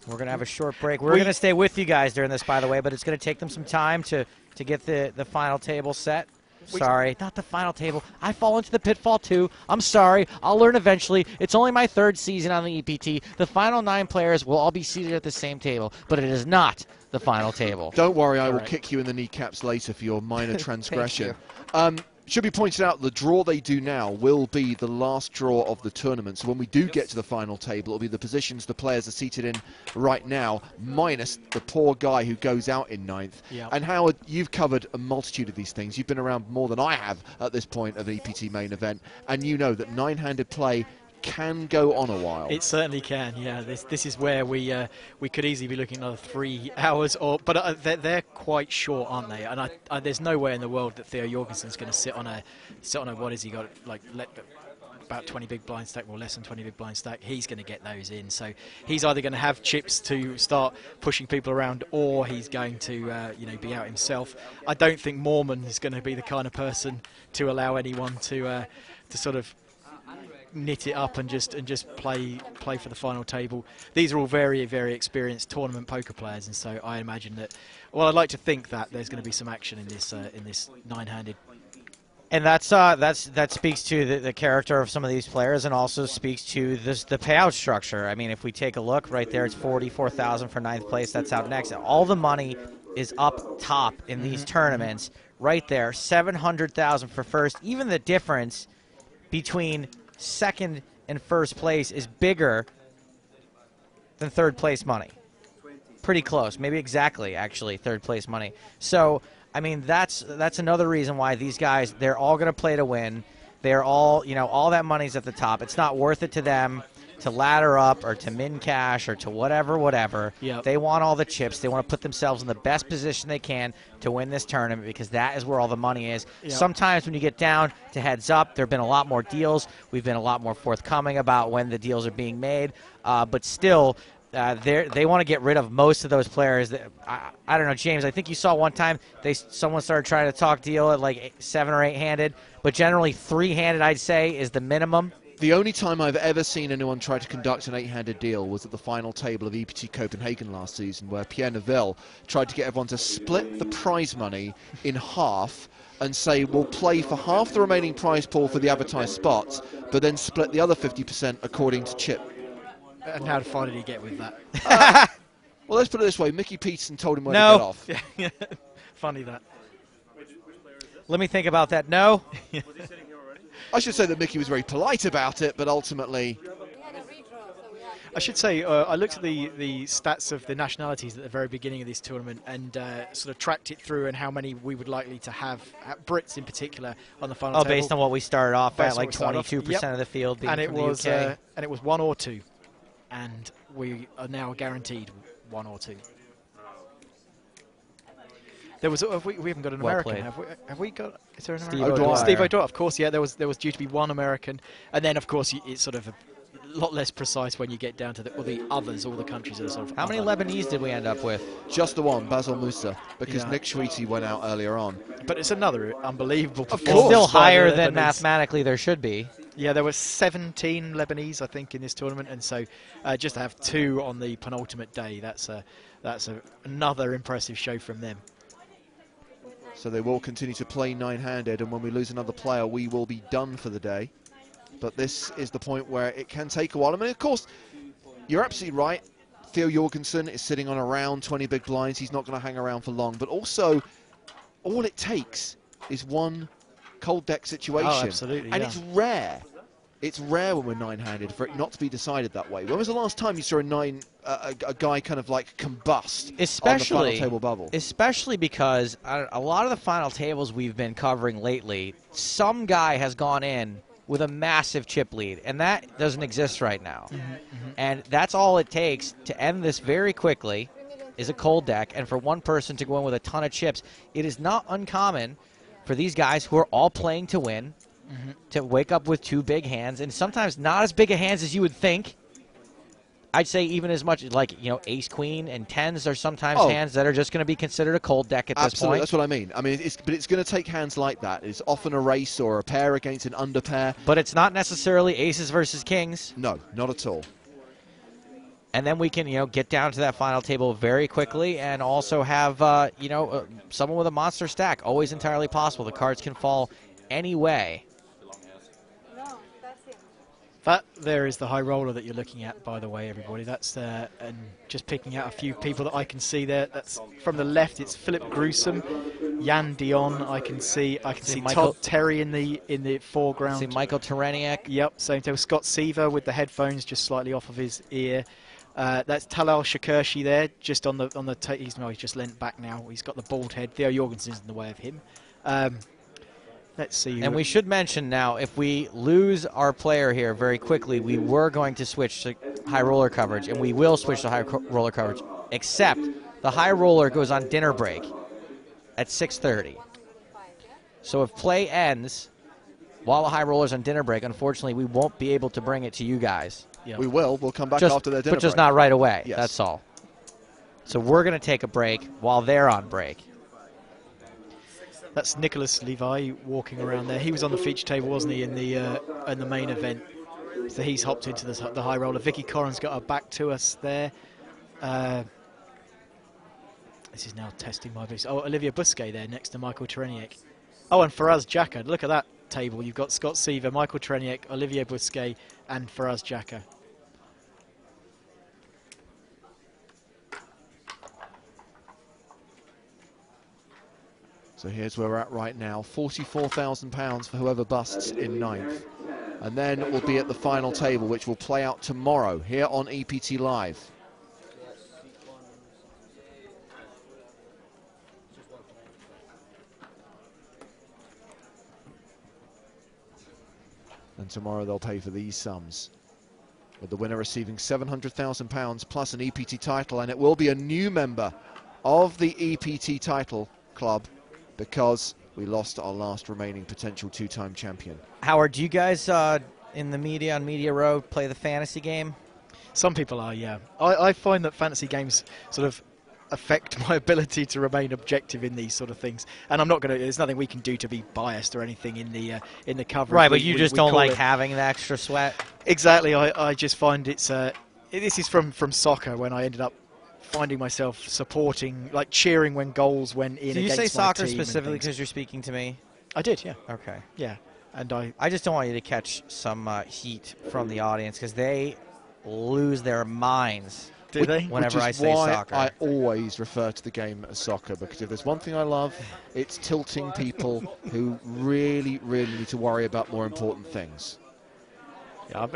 We're going to have a short break. We're going to stay with you guys during this, by the way, but it's going to take them some time to get the final table set. Sorry, not the final table. I fall into the pitfall too. I'm sorry. I'll learn eventually. It's only my 3rd season on the EPT. The final 9 players will all be seated at the same table, but it is not the final table. Don't worry, I will kick you in the kneecaps later for your minor transgression. Should be pointed out, the draw they do now will be the last draw of the tournament. So when we do get to the final table, it'll be the positions the players are seated in right now, minus the poor guy who goes out in 9th. Yep. And Howard, you've covered a multitude of these things. You've been around more than I have at this point of the EPT main event, and you know that 9-handed play can go on a while. It certainly can, yeah. This is where we could easily be looking at another 3 hours, but they're quite short, aren't they? And there's no way in the world that Theo Jorgensen's going to sit on a what has he got, like about 20 big blind stack or less than 20 big blind stack. He's going to get those in, so he's either going to have chips to start pushing people around, or he's going to be out himself. I don't think Moorman is going to be the kind of person to allow anyone to sort of knit it up and just play for the final table. These are all very, very experienced tournament poker players, and so I imagine that. Well, I'd like to think that there's going to be some action in this 9-handed. And that speaks to the character of some of these players, and also speaks to the payout structure. I mean, if we take a look right there, it's 44,000 for 9th place. That's out next. All the money is up top in these tournaments. Right there, 700,000 for first. Even the difference between 2nd and 1st place is bigger than 3rd place money. Pretty close, maybe exactly, actually, 3rd place money. So, I mean, that's another reason why these guys, they're all going to play to win. They're all, all that money's at the top. It's not worth it to them to ladder up or to min cash or to whatever. Yep. They want all the chips. They want to put themselves in the best position they can to win this tournament, because that is where all the money is. Yep. Sometimes when you get down to heads up, there have been a lot more deals. We've been a lot more forthcoming about when the deals are being made. But still, they want to get rid of most of those players. I don't know, James, I think you saw one time someone started trying to talk deal at like 7 or 8-handed, but generally 3-handed, I'd say, is the minimum. The only time I've ever seen anyone try to conduct an 8-handed deal was at the final table of EPT Copenhagen last season, where Pierre Neville tried to get everyone to split the prize money in half and say, we'll play for half the remaining prize pool for the advertised spots, but then split the other 50% according to chip. And how far did he get with that? Well, let's put it this way. Mickey Peterson told him where to get off. Funny that. Let me think about that. No. I should say that Mickey was very polite about it, but ultimately... I should say, I looked at the stats of the nationalities at the very beginning of this tournament, and sort of tracked it through, and how many we would likely to have, Brits in particular, on the final table. Based on what we started off at, Based on like what we started 22% off. of the field being and it from was, the UK. and it was 1 or 2, and we are now guaranteed 1 or 2. There was we haven't got an Well American, played. have we got? Is there an Steve American? O'Dwyer. Steve O'Dwyer, of course. Yeah, there was due to be 1 American, and then of course it's sort of lot less precise when you get down to the others, all the countries that are sort of. How many other. Lebanese did we end up with? Just the one, Basil Musa, because Yeah. Nick Schweety went out earlier on. But it's another unbelievable Of performance. course. Still by the higher than Lebanese. mathematically there should be. Yeah, there were 17 Lebanese, I think, in this tournament, and so just to have 2 on the penultimate day, that's another impressive show from them. So they will continue to play nine-handed, and when we lose another player, we will be done for the day. But this is the point where it can take a while. I mean, of course, you're absolutely right. Theo Jorgensen is sitting on around 20 big blinds. He's not going to hang around for long. But also, all it takes is one cold deck situation. Oh, absolutely, and yeah. it's rare. It's rare when we're nine-handed for it not to be decided that way. When was the last time you saw a guy kind of like combust on the final table bubble? Especially because a lot of the final tables we've been covering lately, some guy has gone in with a massive chip lead, and that doesn't exist right now. And that's all it takes to end this very quickly is a cold deck, and for one person to go in with a ton of chips. It is not uncommon for these guys who are all playing to win to wake up with 2 big hands, and sometimes not as big a hands as you would think. I'd say even as much like, you know, ace, queen, and tens are sometimes hands that are just going to be considered a cold deck at this point. That's what I mean. I mean, but it's going to take hands like that. It's often a race or a pair against an under pair. But it's not necessarily aces versus kings. No, not at all. And then we can, you know, get down to that final table very quickly and also have, someone with a monster stack. Always entirely possible. The cards can fall any way. That there is the high roller that you're looking at, by the way, everybody. That's and just picking out a few people that I can see there. That's from the left. It's Philip Gruesome, Jan Dion. I can see Michael, Todd Terry in the foreground. See Michael Tereniak. Yep, same table. Scott Seaver with the headphones just slightly off of his ear. That's Talal Shakershi there, just on the. He's just leant back now. He's got the bald head. Theo Jorgensen's in the way of him. Let's see. And we should mention now, if we lose our player here very quickly, we were going to switch to high roller coverage, and we will switch to high roller coverage, except the high roller goes on dinner break at 6:30. So if play ends while the high roller's on dinner break, unfortunately, we won't be able to bring it to you guys. Yeah. We will. We'll come back after their dinner But just break. not right away. Yes. That's all. So we're going to take a break while they're on break. That's Nicholas Levi walking around there. He was on the feature table, wasn't he, in the main event? So he's hopped into the high roller. Vicky Corrin's got her back to us there. This is now testing my boots. Oh, Olivia Busquet there next to Michael Tereniak. Oh, and Faraz Jaka. Look at that table. You've got Scott Seaver, Michael Tereniak, Olivia Busquet, and Faraz Jaka. So here's where we're at right now. £44,000 for whoever busts in ninth. And then we'll be at the final table, which will play out tomorrow here on EPT Live. And tomorrow they'll pay for these sums, with the winner receiving £700,000 plus an EPT title, and it will be a new member of the EPT title club because we lost our last remaining potential 2-time champion. Howard, do you guys in the media, on Media Row, play the fantasy game? Some people are, yeah. I find that fantasy games sort of affect my ability to remain objective in these sort of things, and I'm not going to. There's nothing we can do to be biased or anything in the coverage. Right, but you just don't call like it having the extra sweat. Exactly. I just find it's this is from soccer, when I ended up finding myself supporting, like cheering when goals went in. Do you against say my soccer team and specifically things. because you're speaking to me? I did, yeah, Okay. yeah, and I just don't want you to catch some heat from the audience because they lose their minds. Do they? Whenever I Which is say why soccer. I always refer to the game as soccer, because if there's one thing I love, it's tilting people who really, really need to worry about more important things. Yeah,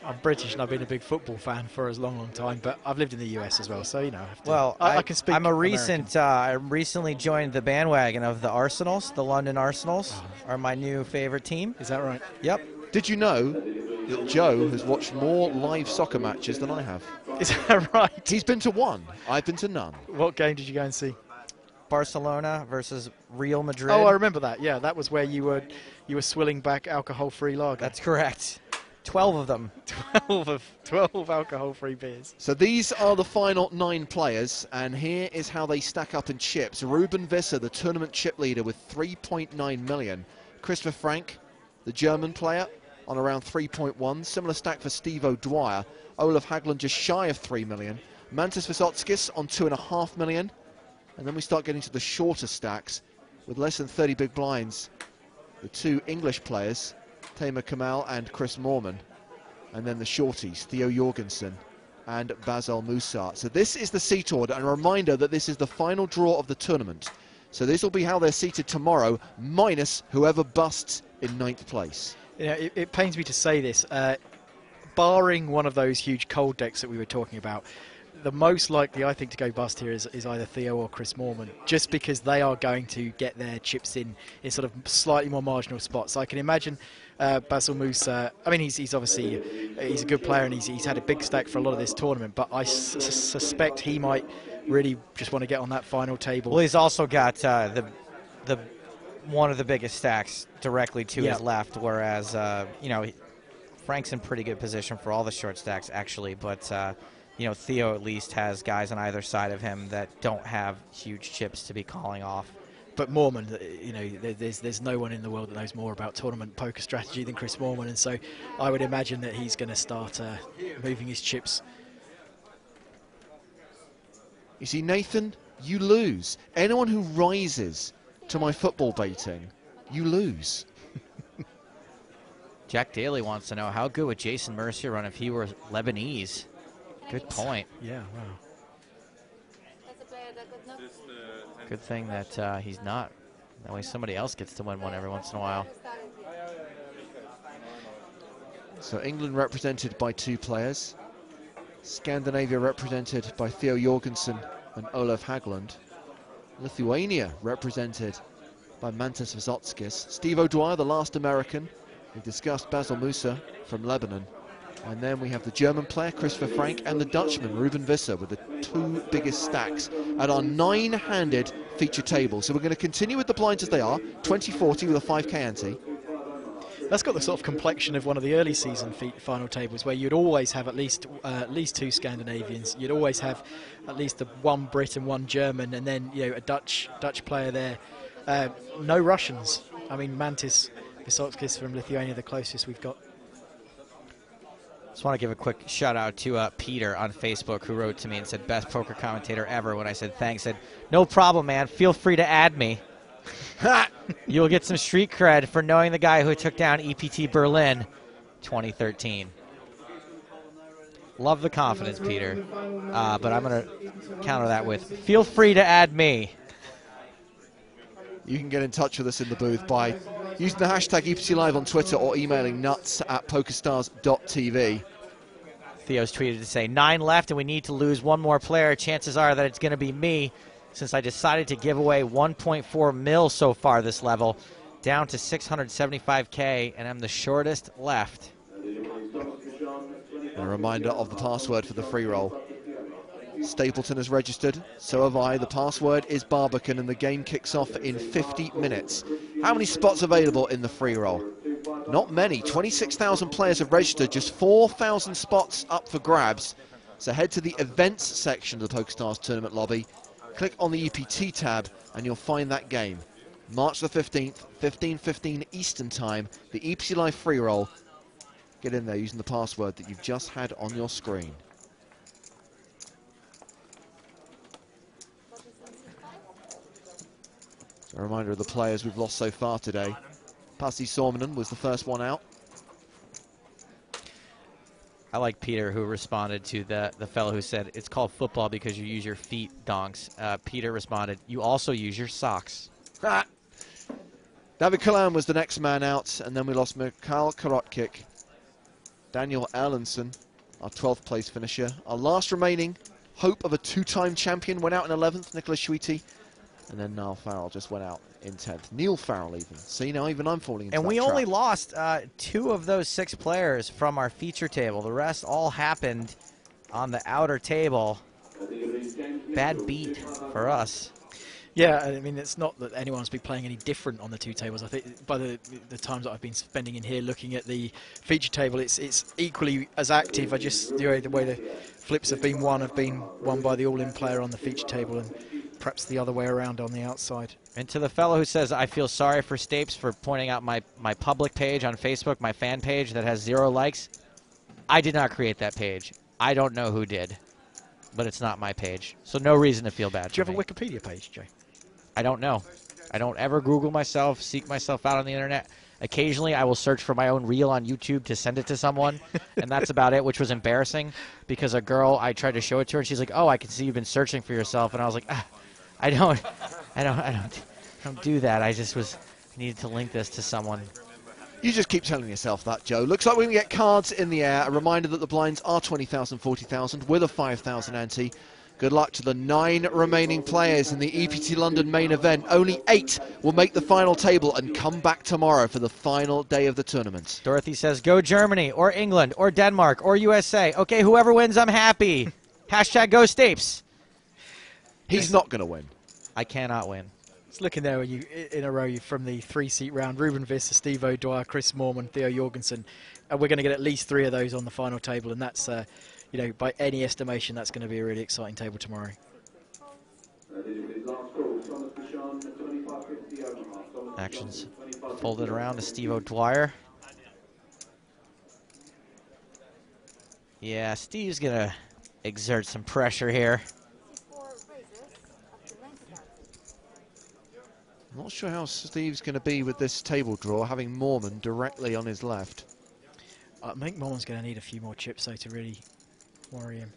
I'm British and I've been a big football fan for a long time, but I've lived in the US as well, so you know. I have to, Well, I can speak. I'm a American. recent. I recently joined the bandwagon of the Arsenals. The London Arsenals are my new favorite team. Is that right? Yep. Did you know that Joe has watched more live soccer matches than I have? Is that right? He's been to one. I've been to none. What game did you go and see? Barcelona versus Real Madrid. Oh, I remember that. Yeah, that was where you were swilling back alcohol-free lager. That's correct. 12 of them. 12 alcohol-free beers. So these are the final 9 players, and here is how they stack up in chips. Ruben Visser, the tournament chip leader, with 3.9 million. Christopher Frank, the German player, on around 3.1. Similar stack for Steve O'Dwyer. Olaf Haglund just shy of 3 million. Mantas Visotskis on 2.5 million. And then we start getting to the shorter stacks with less than 30 big blinds. The 2 English players, Tamer Kamal and Chris Moorman. And then the shorties, Theo Jorgensen and Basel Moussart. So this is the seat order, and a reminder that this is the final draw of the tournament. So this will be how they're seated tomorrow, minus whoever busts in 9th place. You know, it pains me to say this, barring one of those huge cold decks that we were talking about, the most likely, I think, to go bust here is either Theo or Chris Moorman, just because they are going to get their chips in sort of slightly more marginal spots. I can imagine Basel Moussa. I mean, he's obviously he's a good player, and he's had a big stack for a lot of this tournament, but I suspect he might really just want to get on that final table. Well, he's also got the one of the biggest stacks directly to his left, whereas you know, Frank's in pretty good position for all the short stacks actually, but you know, Theo at least has guys on either side of him that don't have huge chips to be calling off. But Moorman, you know, there's no one in the world that knows more about tournament poker strategy than Chris Moorman, and so I would imagine that he's going to start moving his chips. You see, Nathan, you lose. Anyone who rises to my football baiting, you lose. Jack Daly wants to know, how good would Jason Mercier run if he were Lebanese? Good point. Yeah, wow. Good thing that he's not. That way somebody else gets to win one every once in a while. So England represented by 2 players. Scandinavia represented by Theo Jorgensen and Olaf Haglund. Lithuania represented by Mantas Visotskis. Steve O'Dwyer, the last American. We've discussed Basel Moussa from Lebanon. And then we have the German player, Christopher Frank, and the Dutchman, Ruben Visser, with the 2 biggest stacks at our 9-handed feature table. So we're going to continue with the blinds as they are, 20-40 with a 5k ante. That's got the sort of complexion of one of the early season final tables, where you'd always have at least 2 Scandinavians. You'd always have at least 1 Brit and 1 German, and then, you know, a Dutch player there. No Russians. I mean, Mantas Visotskis from Lithuania, the closest we've got. Just want to give a quick shout out to Peter on Facebook, who wrote to me and said, best poker commentator ever. When I said thanks, said, no problem, man. Feel free to add me. You'll get some street cred for knowing the guy who took down EPT Berlin 2013. Love the confidence, Peter. But I'm going to counter that with, feel free to add me. You can get in touch with us in the booth by using the hashtag EPT Live on Twitter or emailing nuts@pokerstars.tv. Theo's tweeted to say, 9 left and we need to lose 1 more player. Chances are that it's going to be me, since I decided to give away 1.4 mil so far this level, down to 675k, and I'm the shortest left. A reminder of the password for the free roll. Stapleton has registered, so have I. The password is Barbican, and the game kicks off in 50 minutes. How many spots available in the free roll? Not many. 26,000 players have registered, just 4,000 spots up for grabs. So head to the events section of the PokerStars tournament lobby, click on the EPT tab, and you'll find that game. March the 15th, 15:15 Eastern Time, the EPT Live free roll. Get in there using the password that you've just had on your screen. A reminder of the players we've lost so far today. Pasi Sormanen was the first one out. I like Peter, who responded to the fellow who said, it's called football because you use your feet, donks. Peter responded, you also use your socks. Ah. David Kalan was the next man out, and then we lost Mikhail Karotkik. Daniel Erlandson, our 12th place finisher. Our last remaining hope of a 2-time champion went out in 11th, Nicholas Schwiti. And then Niall Farrell just went out in 10th. Neil Farrell even. See, now even I'm falling into And that we trap. only lost 2 of those 6 players from our feature table. The rest all happened on the outer table. Bad beat for us. Yeah, I mean, it's not that anyone's been playing any different on the two tables. I think by the times that I've been spending in here looking at the feature table, it's equally as active. I just the way the flips have been won by the all-in player on the feature table, and perhaps the other way around on the outside. And to the fellow who says, I feel sorry for Stapes for pointing out my public page on Facebook, my fan page that has 0 likes, I did not create that page. I don't know who did, but it's not my page. So no reason to feel bad. Do you have a Wikipedia page, Jay? I don't know. I don't ever Google myself, seek myself out on the internet. Occasionally, I will search for my own reel on YouTube to send it to someone, and that's about it, which was embarrassing because a girl, I tried to show it to her, and she's like, "Oh, I can see you've been searching for yourself," and I was like, I don't do that. I needed to link this to someone. You just keep telling yourself that, Joe. Looks like we can get cards in the air. A reminder that the blinds are 20,000, 40,000 with a 5,000 ante. Good luck to the 9 remaining players in the EPT London main event. Only 8 will make the final table and come back tomorrow for the final day of the tournament. Dorothy says, go Germany, or England, or Denmark, or USA. Okay, whoever wins, I'm happy. Hashtag go Stapes. He's not going to win. I cannot win. It's looking there in a row from the 3-seat round. Ruben Visser, Steve O'Dwyer, Chris Moorman, Theo Jorgensen. And we're going to get at least 3 of those on the final table, and that's... you know, by any estimation, that's going to be a really exciting table tomorrow. Actions folded around to Steve O'Dwyer. Yeah, Steve's going to exert some pressure here. I'm not sure how Steve's going to be with this table draw, having Moorman directly on his left. I think Moorman's going to need a few more chips, though, to really... worry him.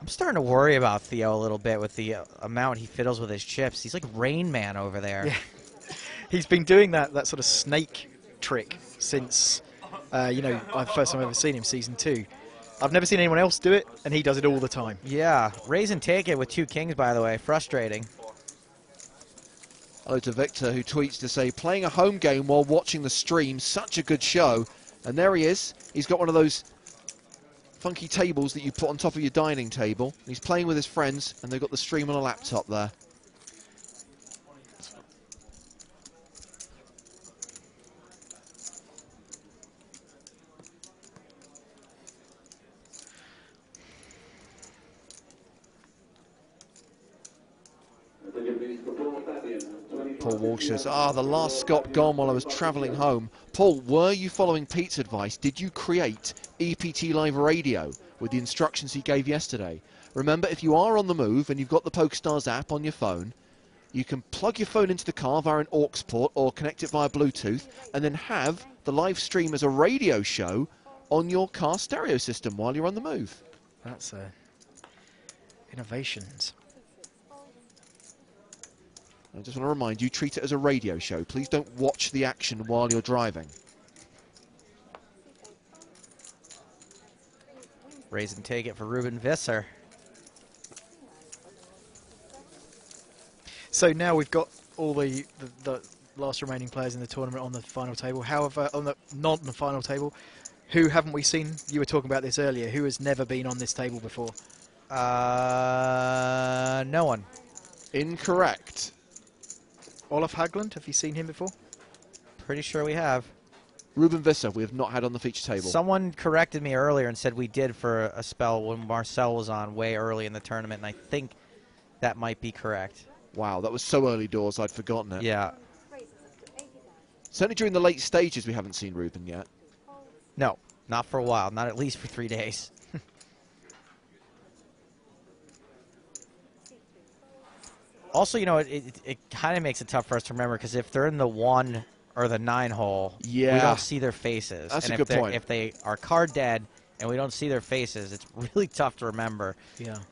I'm starting to worry about Theo a little bit with the amount he fiddles with his chips. He's like Rain Man over there. Yeah. He's been doing that sort of snake trick since, you know, the first time I've ever seen him, season 2. I've never seen anyone else do it, and he does it all the time. Yeah, raise and take it with 2 kings, by the way. Frustrating. Hello to Victor, who tweets to say, playing a home game while watching the stream, such a good show. And there he is. He's got one of those funky tables that you put on top of your dining table. He's playing with his friends, and they've got the stream on a laptop there. Paul Walsh says, the last Scott gone while I was travelling home. Paul, were you following Pete's advice? Did you create EPT Live Radio with the instructions he gave yesterday? Remember, if you are on the move and you've got the PokerStars app on your phone, you can plug your phone into the car via an aux port or connect it via Bluetooth and then have the live stream as a radio show on your car stereo system while you're on the move. That's innovations. I just want to remind you, treat it as a radio show. Please don't watch the action while you're driving. Raise and take it for Ruben Visser. So now we've got all the last remaining players in the tournament on the final table. However, not on the final table, who haven't we seen? You were talking about this earlier. Who has never been on this table before? No one. Incorrect. Olaf Haglund, have you seen him before? Pretty sure we have. Ruben Visser, we have not had on the feature table. Someone corrected me earlier and said we did for a spell when Marcel was on way early in the tournament, and I think that might be correct. Wow, that was so early doors, I'd forgotten it. Yeah. Certainly during the late stages, we haven't seen Ruben yet. No, not for a while. Not at least for 3 days. Also, you know, it kind of makes it tough for us to remember because if they're in the 1 or the 9 hole, we don't see their faces. That's and a good point. If they are card dead and we don't see their faces, it's really tough to remember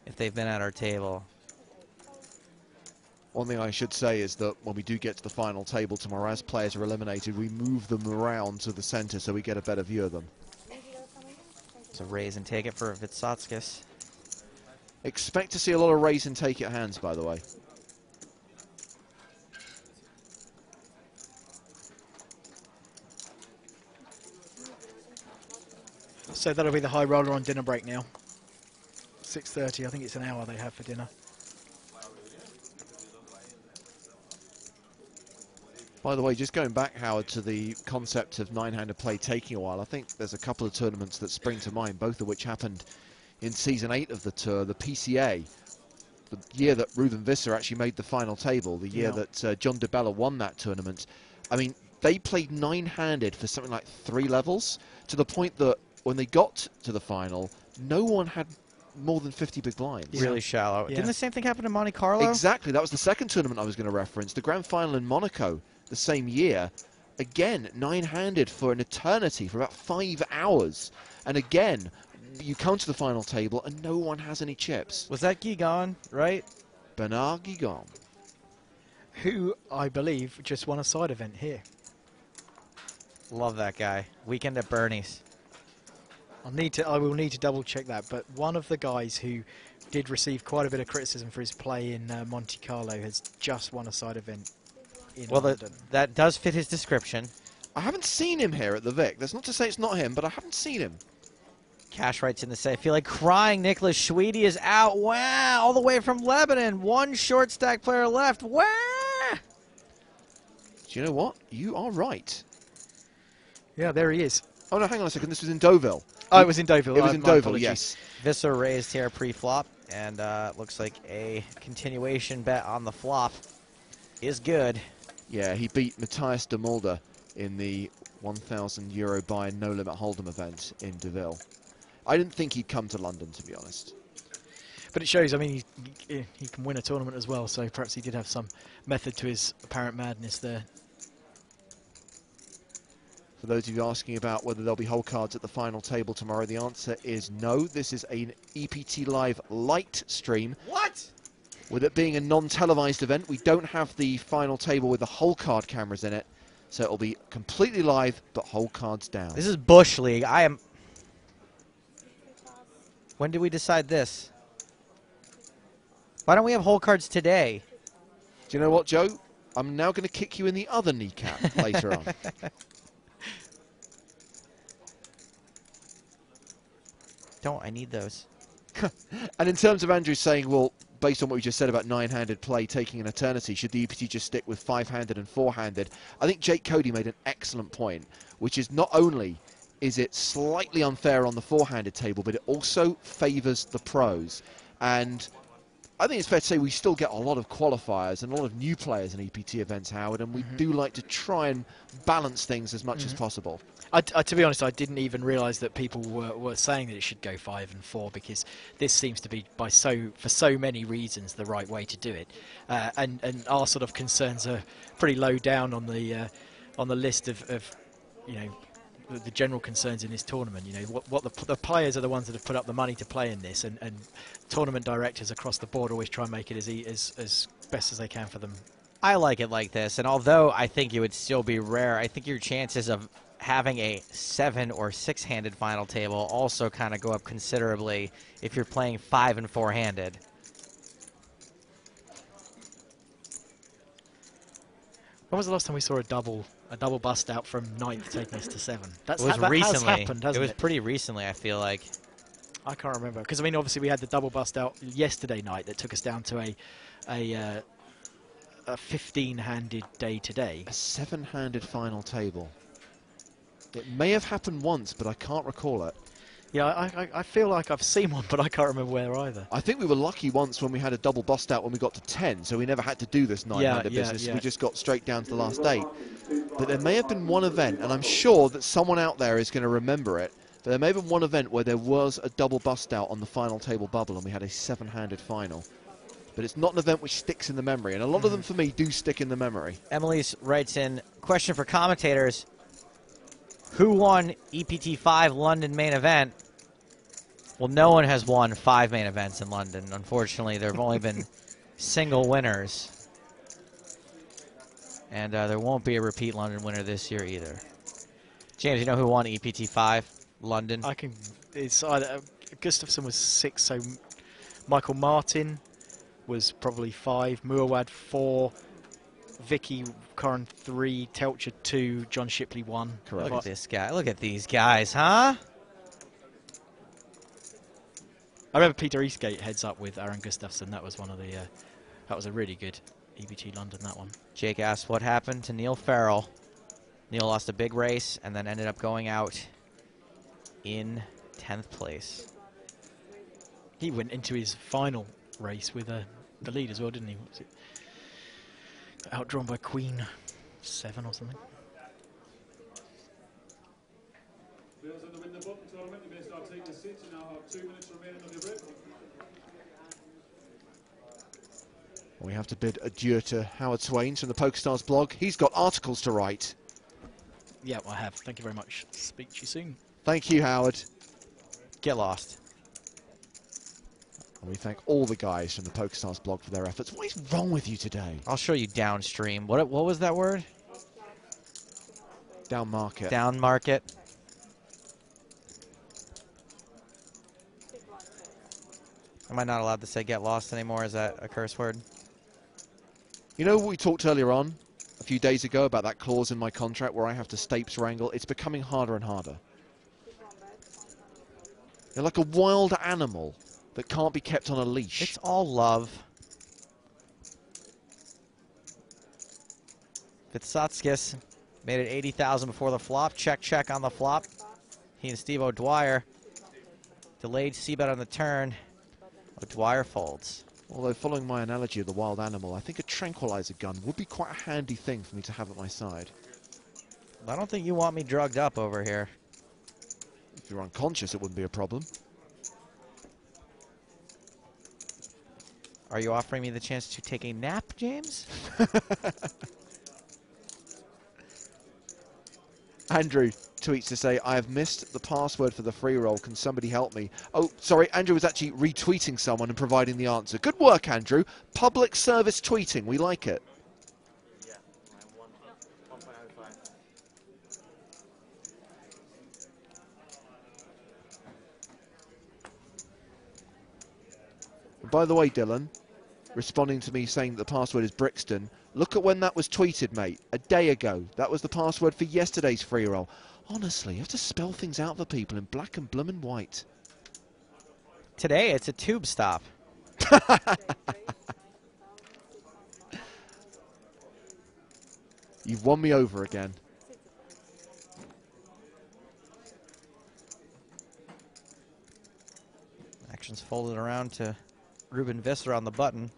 if they've been at our table. One thing I should say is that when we do get to the final table tomorrow, as players are eliminated, we move them around to the center so we get a better view of them. So raise and take it for Vitsotskis. Expect to see a lot of raise and take it hands, by the way. So that'll be the high roller on dinner break now. 6:30, I think it's an hour they have for dinner. By the way, just going back, Howard, to the concept of nine-handed play taking a while, I think there's a couple of tournaments that spring to mind, both of which happened in Season 8 of the tour. The PCA, the year that Ruben Visser actually made the final table, the year that John DeBella won that tournament. I mean, they played nine-handed for something like 3 levels, to the point that when they got to the final, no one had more than 50 big blinds. Really shallow. Yeah. Didn't the same thing happen in Monte Carlo? Exactly. That was the second tournament I was going to reference. The grand final in Monaco the same year. Again, nine-handed for an eternity, for about 5 hours. And again, you come to the final table and no one has any chips. Was that Guigon, right? Bernard Guigon. Who, I believe, just won a side event here. Love that guy. Weekend at Bernie's. I will need to double check that, but one of the guys who did receive quite a bit of criticism for his play in Monte Carlo has just won a side event in London. That does fit his description. I haven't seen him here at the Vic. That's not to say it's not him, but I haven't seen him. Cash writes in the set. I feel like crying. Nicholas Schweedy is out. Wow. All the way from Lebanon. One short stack player left. Wow. Do you know what? You are right. Yeah, there he is. Oh, no, hang on a second. This was in Deauville. Oh, it was in Deauville. It was in My Deauville, apologies. yes. Visser raised here pre-flop, and looks like a continuation bet on the flop is good. Yeah, he beat Matthias de Mulder in the €1,000 buy and no limit hold'em event in Deauville. I didn't think he'd come to London, to be honest. But it shows, I mean, he can win a tournament as well, so perhaps he did have some method to his apparent madness there. For those of you asking about whether there'll be hole cards at the final table tomorrow, the answer is no. This is an EPT Live light stream. What? With it being a non-televised event, we don't have the final table with the hole card cameras in it, so it'll be completely live, but hole cards down. This is Bush League. I am... When did we decide this? Why don't we have hole cards today? Do you know what, Joe? I'm now going to kick you in the other kneecap later on. Don't. I need those. And in terms of Andrew saying, well, based on what we just said about nine-handed play taking an eternity, should the EPT just stick with five-handed and four-handed? I think Jake Cody made an excellent point, which is not only is it slightly unfair on the four-handed table, but it also favours the pros. And I think it's fair to say we still get a lot of qualifiers and a lot of new players in EPT events, Howard, and we do like to try and balance things as much as possible. To be honest, I didn't even realise that people were saying that it should go 5 and 4, because this seems to be, for so many reasons, the right way to do it. And our sort of concerns are pretty low down on the list of you know, the general concerns in this tournament. You know, what the players are the ones that have put up the money to play in this, and tournament directors across the board always try and make it as best as they can for them. I like it like this, and although I think it would still be rare, I think your chances of having a 7 or 6-handed final table also kind of go up considerably if you're playing 5 and 4-handed. When was the last time we saw a double bust out from 9th taking us to 7? It was that recently. has happened, hasn't It was it? pretty recently, I feel like. I can't remember, because I mean, obviously we had the double bust out yesterday night that took us down to a 15-handed day today. A 7-handed final table. It may have happened once, but I can't recall it. Yeah, I feel like I've seen one, but I can't remember where either. I think we were lucky once when we had a double bust out when we got to 10, so we never had to do this nine-handed business. yeah. We just got straight down to the last 8. But there may have been one event, and I'm sure that someone out there is going to remember it, but there may have been one event where there was a double bust out on the final table bubble and we had a 7-handed final. But it's not an event which sticks in the memory, and a lot of them for me do stick in the memory. Emily's writes in, question for commentators. Who won EPT5 London main event? Well, no one has won 5 main events in London. Unfortunately, there have only been single winners. And there won't be a repeat London winner this year either. James, you know who won EPT5 London? It's either Gustafsson was 6, so Michael Martin was probably 5, Muawad 4, Vicky Corrin 3, Telcher 2, John Shipley 1. Correct. Look at this guy. Look at these guys, huh? I remember Peter Eastgate heads up with Aaron Gustafsson. That was one of the. That was a really good EPT London, that one. Jake asked what happened to Neil Farrell. Neil lost a big race and then ended up going out in 10th place. He went into his final race with the lead as well, didn't he? Was it outdrawn by Queen 7 or something? Wheels in the win the book tournament. You may start taking a seat. You now have 2 minutes remaining on your break. We have to bid adieu to Howard Swains from the PokerStars blog. He's got articles to write. Yeah, I have. Thank you very much. Speak to you soon. Thank you, Howard. Get lost. And we thank all the guys from the PokerStars blog for their efforts. What is wrong with you today? I'll show you downstream. What was that word? Down market. Down market. Am I not allowed to say get lost anymore? Is that a curse word? You know what we talked earlier on, a few days ago, about that clause in my contract where I have to stapes wrangle? It's becoming harder and harder. You're like a wild animal that can't be kept on a leash. It's all love. Vitsatskis made it 80,000 before the flop. Check on the flop. He and Steve O'Dwyer delayed c-bet on the turn. O'Dwyer folds. Although, following my analogy of the wild animal, I think a tranquilizer gun would be quite a handy thing for me to have at my side. I don't think you want me drugged up over here. If you're unconscious, it wouldn't be a problem. Are you offering me the chance to take a nap, James? Andrew tweets to say, I have missed the password for the free roll. Can somebody help me? Oh, sorry, Andrew was actually retweeting someone and providing the answer. Good work, Andrew. Public service tweeting. We like it. Yeah, I'm 1.05. By the way, Dylan, responding to me saying that the password is Brixton, look at when that was tweeted, mate. A day ago. That was the password for yesterday's free roll. Honestly, you have to spell things out for people in black and bloomin' white. Today, it's a tube stop. You've won me over again. Action's folded around to Ruben Visser on the button.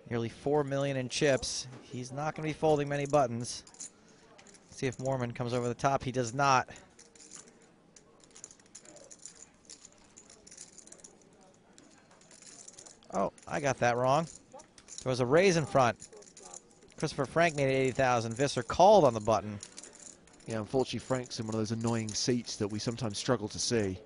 Nearly 4 million in chips. He's not going to be folding many buttons. See if Mormon comes over the top. He does not. Oh, I got that wrong. There was a raise in front. Christopher Frank made it 80,000. Visser called on the button. Yeah, unfortunately, Frank's in one of those annoying seats that we sometimes struggle to see.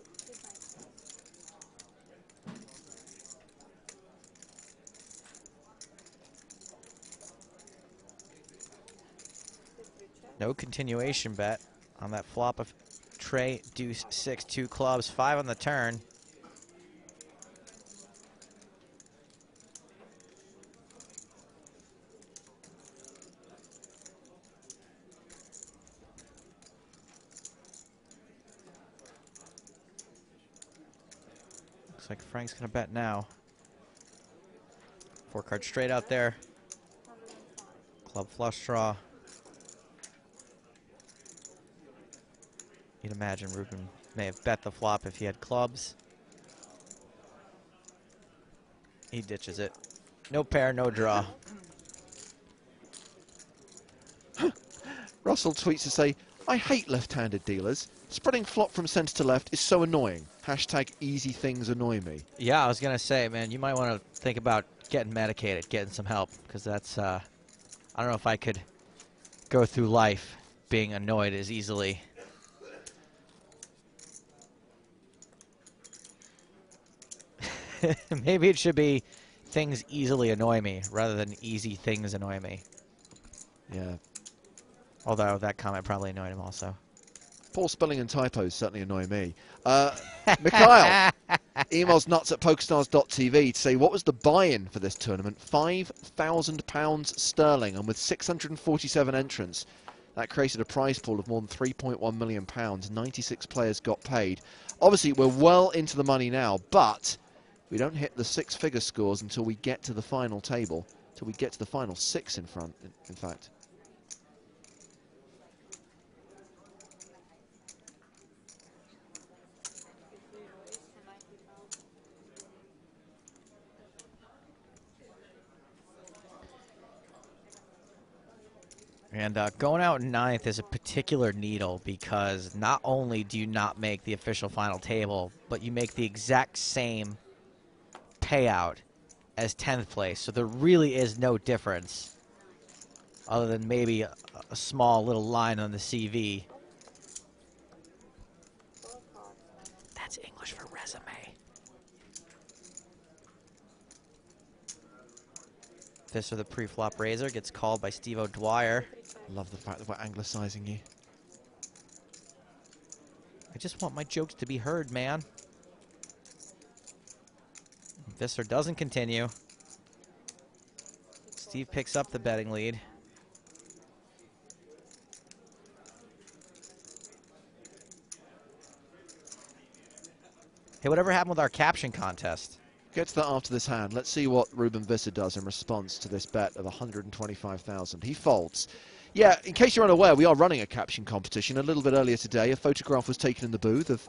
No continuation bet on that flop of Trey, Deuce, 6, 2 clubs, 5 on the turn. Looks like Frank's going to bet now. 4 card straight out there. Club flush draw. You'd imagine Ruben may have bet the flop if he had clubs. He ditches it. No pair, no draw. Russell tweets to say, I hate left-handed dealers. Spreading flop from centre to left is so annoying. Hashtag easy things annoy me. Yeah, I was going to say, man, you might want to think about getting medicated, getting some help, because that's, I don't know if I could go through life being annoyed as easily. Maybe it should be things easily annoy me rather than easy things annoy me. Yeah. Although that comment probably annoyed him also. Poor spelling and typos certainly annoy me. Mikhail emails nuts at pokerstars.tv to say, what was the buy-in for this tournament? £5,000 sterling, and with 647 entrants, that created a prize pool of more than £3.1 million. 96 players got paid. Obviously, we're well into the money now, but We don't hit the six-figure scores until we get to the final table, till we get to the final six in front, in fact. And going out ninth is a particular needle because not only do you not make the official final table, but you make the exact same payout as 10th place. So there really is no difference other than maybe a small little line on the CV. That's English for resume. This or the pre-flop raiser gets called by Steve O'Dwyer. Love the fact that we're anglicising you. I just want my jokes to be heard, man. Visser doesn't continue. Steve picks up the betting lead. Hey, whatever happened with our caption contest? Get to that after this hand. Let's see what Ruben Visser does in response to this bet of 125,000. He folds. Yeah, in case you're unaware, we are running a caption competition. A little bit earlier today, a photograph was taken in the booth of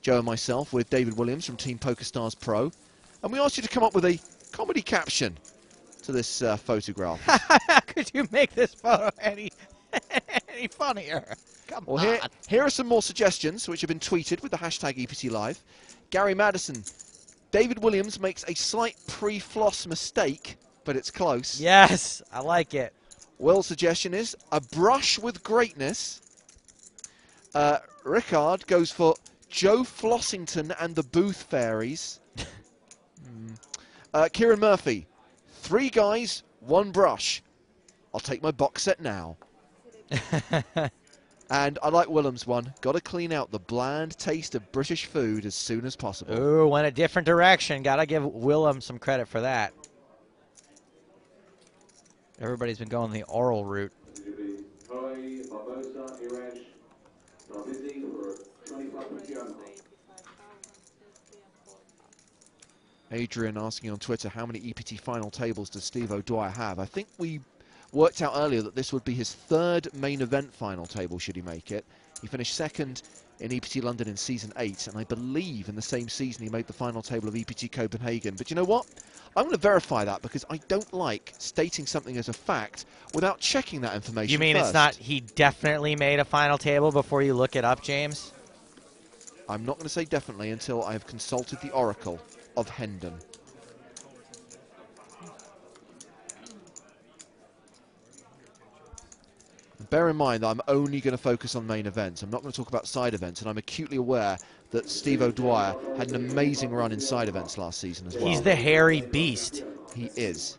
Joe and myself with David Williams from Team PokerStars Pro. And we asked you to come up with a comedy caption to this photograph. How could you make this photo any funnier? Come on. Here are some more suggestions which have been tweeted with the hashtag EPT Live. Gary Madison. David Williams makes a slight pre-floss mistake, but it's close. Yes, I like it. Will's suggestion is a brush with greatness. Rickard goes for Joe Flossington and the Booth Fairies. Kieran Murphy, 3 guys, 1 brush. I'll take my box set now. And I like Willem's one. Got to clean out the bland taste of British food as soon as possible. Ooh, went a different direction. Got to give Willem some credit for that. Everybody's been going the oral route. Adrian asking on Twitter, how many EPT final tables does Steve O'Dwyer have? I think we worked out earlier that this would be his 3rd main event final table, should he make it. He finished 2nd in EPT London in Season 8, and I believe in the same season he made the final table of EPT Copenhagen. But you know what? I'm going to verify that because I don't like stating something as a fact without checking that information. You mean first. It's not he definitely made a final table before you look it up, James? I'm not going to say definitely until I have consulted the Oracle of Hendon. Bear in mind that I'm only going to focus on main events. I'm not going to talk about side events, and I'm acutely aware that Steve O'Dwyer had an amazing run in side events last season as well. He's the hairy beast. He is.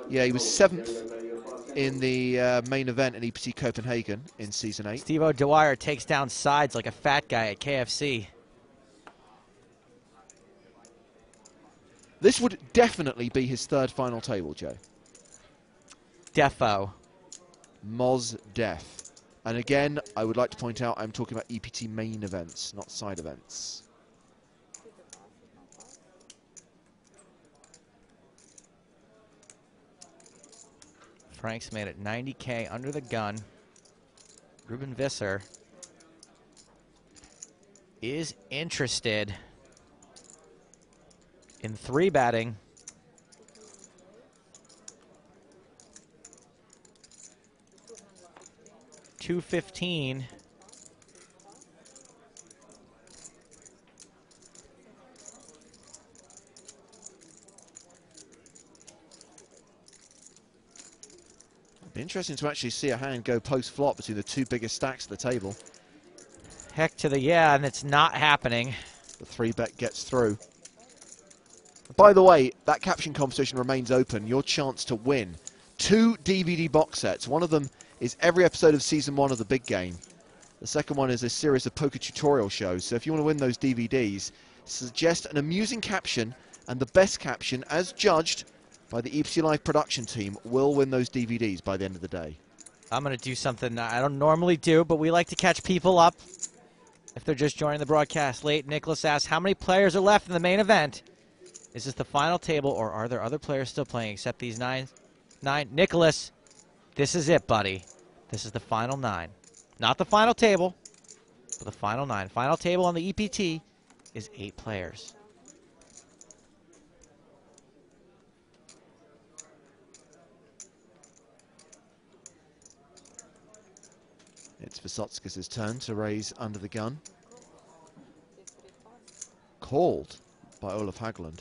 Yeah, he was 7th in the main event in EPT Copenhagen in Season 8. Steve O'Dwyer takes down sides like a fat guy at KFC. This would definitely be his 3rd final table, Joe. Defo. Mos Def. And again, I would like to point out I'm talking about EPT main events, not side events. Frank's made it 90K under the gun. Ruben Visser is interested in 3-betting. $215. It'd be interesting to actually see a hand go post-flop between the 2 biggest stacks at the table. Heck to the yeah, and it's not happening. The 3-bet gets through. By the way, that caption competition remains open. Your chance to win 2 DVD box sets. One of them is every episode of Season 1 of The Big Game. The second one is a series of poker tutorial shows. So if you want to win those DVDs, suggest an amusing caption, and the best caption, as judged by the EPT Live production team, will win those DVDs by the end of the day. I'm going to do something I don't normally do, but we like to catch people up If they're just joining the broadcast late, Nicholas asks, how many players are left in the main event? Is this the final table, or are there other players still playing except these nine? Nicholas, this is it, buddy. This is the final 9. Not the final table, but the final 9. Final table on the EPT is 8 players. It's Vysotskis' turn to raise under the gun. Called by Olaf Haglund.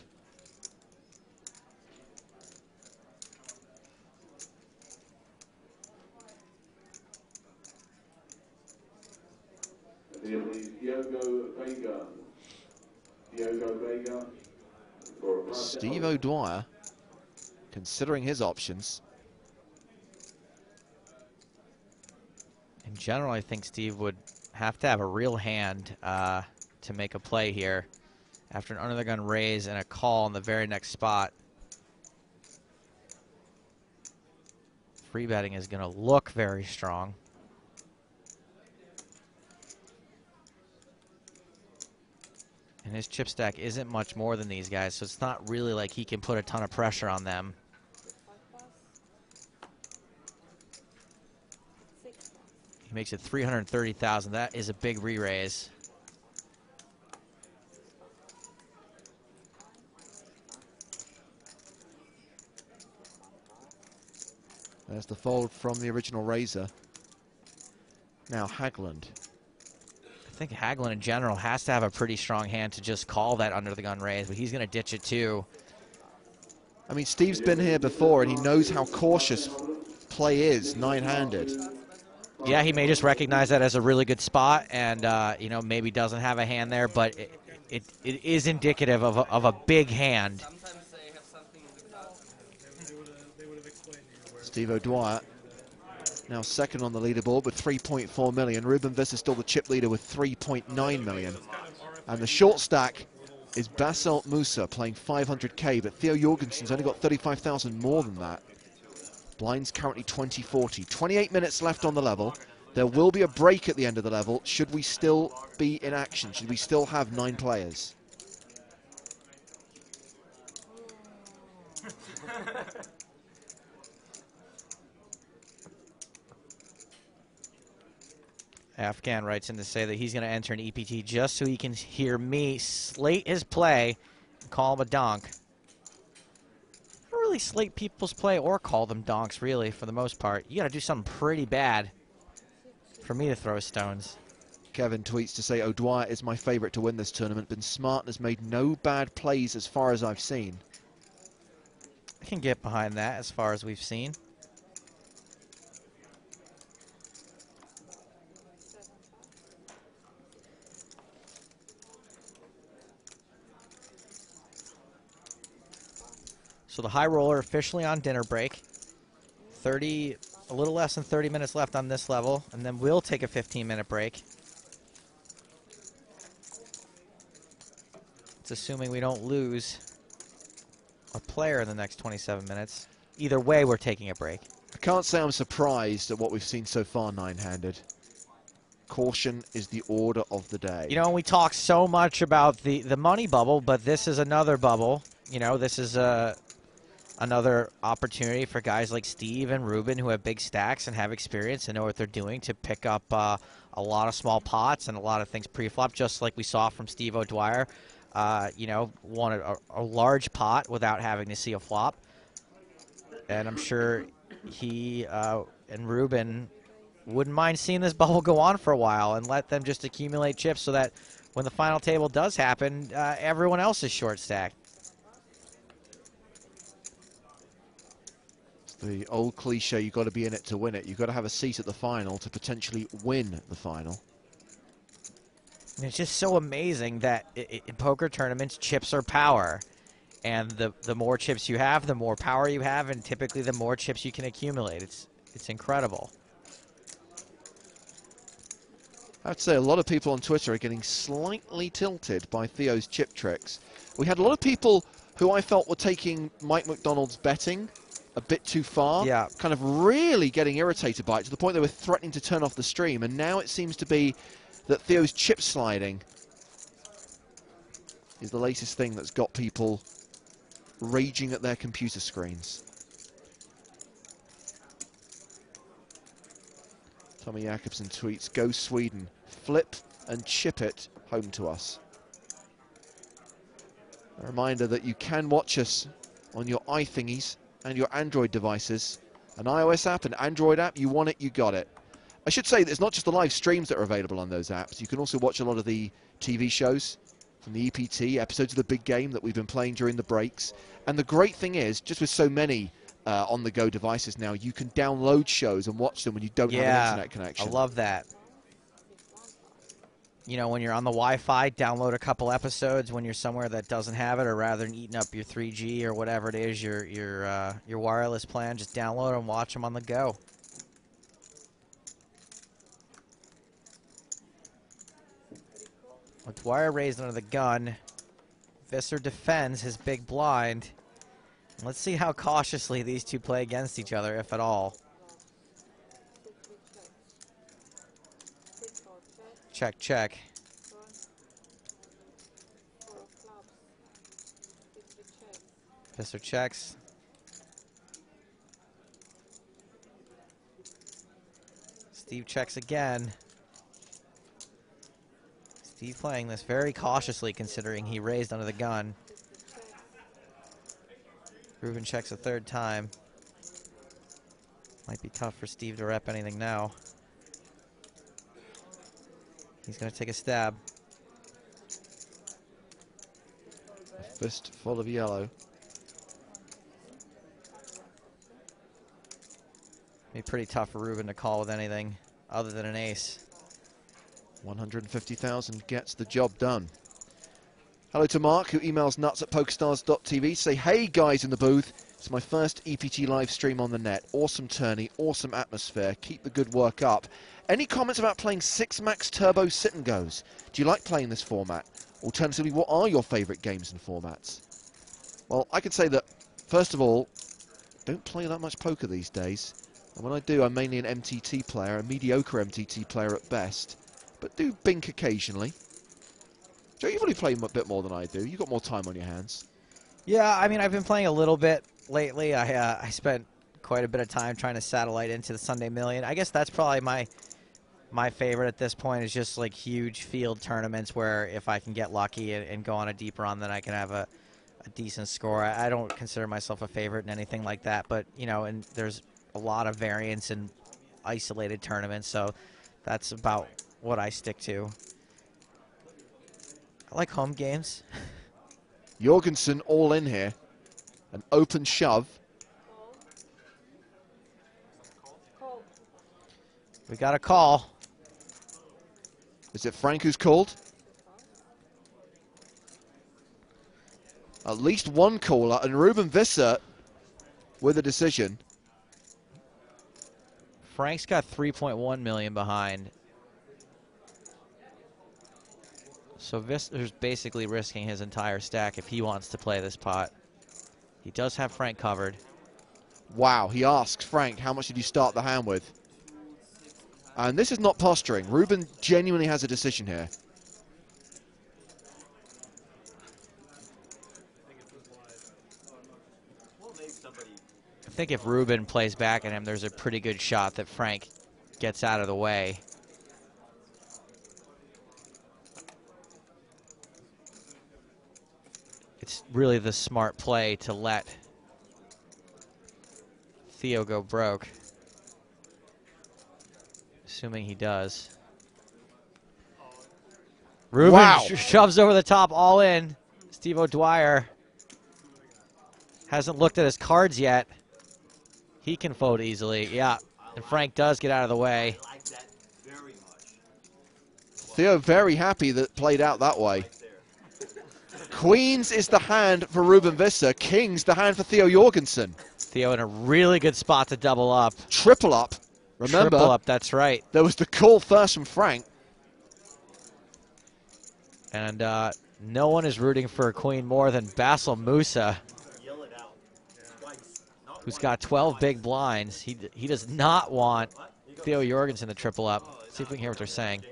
Steve O'Dwyer considering his options. In general, I think Steve would have to have a real hand to make a play here after an under the gun raise and a call in the very next spot. Free betting is going to look very strong. And his chip stack isn't much more than these guys, so it's not really like he can put a ton of pressure on them. He makes it 330,000. That is a big re-raise. There's the fold from the original raiser. Now Haglund. I think Haglund in general has to have a pretty strong hand to just call that under the gun raise, but he's going to ditch it too. I mean, Steve's been here before and he knows how cautious play is, 9-handed. Yeah, he may just recognize that as a really good spot and, you know, maybe doesn't have a hand there, but it is indicative of a big hand. Steve O'Dwyer now second on the leaderboard with 3.4 million. Ruben Viss is still the chip leader with 3.9 million. And the short stack is Basel Musa playing 500k, but Theo Jorgensen's only got 35,000 more than that. Blinds currently 20-40. 28 minutes left on the level. There will be a break at the end of the level. Should we still be in action? Should we still have 9 players? Afghan writes in to say that he's going to enter an EPT just so he can hear me slate his play and call him a donk. I don't really slate people's play or call them donks, really, for the most part. You got to do something pretty bad for me to throw stones. Kevin tweets to say, O'Dwyer is my favourite to win this tournament. Been smart and has made no bad plays as far as I've seen. I can get behind that as far as we've seen. So the high roller officially on dinner break. A little less than 30 minutes left on this level, and then we'll take a 15-minute break. It's assuming we don't lose a player in the next 27 minutes. Either way, we're taking a break. I can't say I'm surprised at what we've seen so far, 9-handed. Caution is the order of the day. You know, we talk so much about the money bubble, but this is another bubble. You know, this is another opportunity for guys like Steve and Ruben who have big stacks and have experience and know what they're doing to pick up a lot of small pots and a lot of things pre-flop, just like we saw from Steve O'Dwyer. You know, won a large pot without having to see a flop. And I'm sure he and Ruben wouldn't mind seeing this bubble go on for a while and let them just accumulate chips so that when the final table does happen, everyone else is short stacked. The old cliche, you've got to be in it to win it. You've got to have a seat at the final to potentially win the final. And it's just so amazing that in poker tournaments, chips are power. And the more chips you have, the more power you have, and typically the more chips you can accumulate. It's incredible. I'd say a lot of people on Twitter are getting slightly tilted by Theo's chip tricks. We had a lot of people who I felt were taking Mike McDonald's betting a bit too far, yeah, kind of really getting irritated by it to the point they were threatening to turn off the stream. And now it seems to be that Theo's chip sliding is the latest thing that's got people raging at their computer screens. Tommy Jakobsen tweets, "Go Sweden, flip and chip it home to us." A reminder that you can watch us on your iThingies and your Android devices. An iOS app, an Android app, you want it, you got it. I should say that it's not just the live streams that are available on those apps. You can also watch a lot of the TV shows from the EPT, episodes of The Big Game that we've been playing during the breaks. And the great thing is, just with so many on-the-go devices now, you can download shows and watch them when you don't have an internet connection. I love that. You know, when you're on the Wi-Fi, download a couple episodes. When you're somewhere that doesn't have it, or rather than eating up your 3G or whatever it is, your wireless plan, just download and watch them on the go. With Dwyer raised under the gun, Visser defends his big blind. Let's see how cautiously these two play against each other, if at all. Check, check. Visser checks. Steve checks again. Steve playing this very cautiously, considering he raised under the gun. Ruben checks a third time. Might be tough for Steve to rep anything now. He's going to take a stab. A fist full of yellow. Be pretty tough for Ruben to call with anything other than an ace. 150,000 gets the job done. Hello to Mark, who emails nuts@pokerstars.tv. Say, "Hey guys in the booth, it's my first EPT live stream on the net. Awesome tourney, awesome atmosphere. Keep the good work up. Any comments about playing 6 max turbo sit and goes? Do you like playing this format? Alternatively, what are your favorite games and formats?" Well, I could say that, first of all, don't play that much poker these days. And when I do, I'm mainly an MTT player, a mediocre MTT player at best, but do bink occasionally. Joe, you probably play a bit more than I do. You've got more time on your hands. Yeah, I mean, I've been playing a little bit lately. I spent quite a bit of time trying to satellite into the Sunday Million. I guess that's probably my favorite at this point, is just like huge field tournaments where if I can get lucky and go on a deep run, then I can have a decent score. I don't consider myself a favorite in anything like that, but, you know, and there's a lot of variance in isolated tournaments, so that's about what I stick to. I like home games. Jorgensen all in here. An open shove. We got a call. Is it Frank who's called? At least one caller, and Ruben Visser with a decision. Frank's got 3.1 million behind. So Visser's basically risking his entire stack if he wants to play this pot. He does have Frank covered. Wow, he asks Frank, how much did you start the hand with? And this is not posturing. Ruben genuinely has a decision here. I think if Ruben plays back at him, there's a pretty good shot that Frank gets out of the way. It's really the smart play to let Theo go broke. Assuming he does. Ruben Wow. shoves over the top, all in. Steve O'Dwyer hasn't looked at his cards yet. He can fold easily, yeah. And Frank does get out of the way. Theo very happy that it played out that way. Queens is the hand for Ruben Visser. Kings the hand for Theo Jorgensen. Theo in a really good spot to double up. Triple up. Remember, Triple up, that's right. there was the call first from Frank. And no one is rooting for a queen more than Basil Musa, who's got 12 big blinds. He does not want Theo Jorgensen to triple up. See if we can hear what they're saying.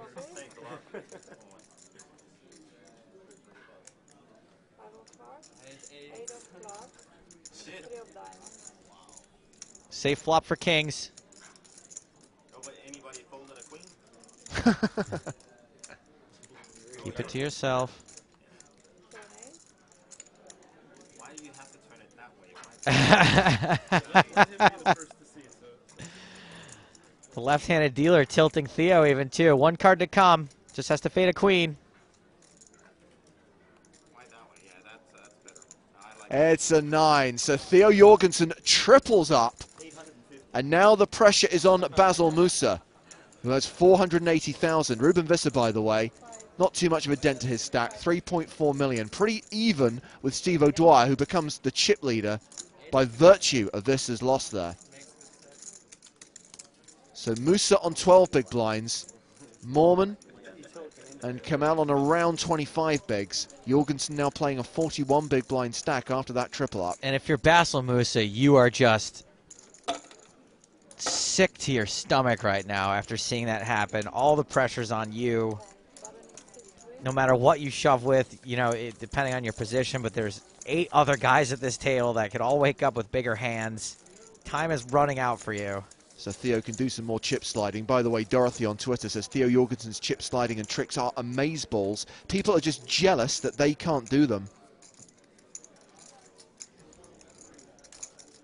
Safe flop for kings. Anybody folded a queen? Keep it to yourself. Why do you have to turn it that way? The left-handed dealer tilting Theo even too. One card to come. Just has to fade a queen. Why that way? Yeah, that's better. I like It's a 9. So Theo Jorgensen triples up. And now the pressure is on Basil Musa, who has 480,000. Ruben Visser, by the way, not too much of a dent to his stack. 3.4 million. Pretty even with Steve O'Dwyer, who becomes the chip leader by virtue of Visser's loss there. So Musa on 12 big blinds. Mormon and Kamal on around 25 bigs. Jorgensen now playing a 41 big blind stack after that triple up. And if you're Basil Musa, you are just sick to your stomach right now after seeing that happen. All the pressure's on you. No matter what you shove with, you know, depending on your position, but there's 8 other guys at this table that could all wake up with bigger hands. Time is running out for you. So Theo can do some more chip sliding. By the way, Dorothy on Twitter says Theo Jorgensen's chip sliding and tricks are amazeballs. People are just jealous that they can't do them.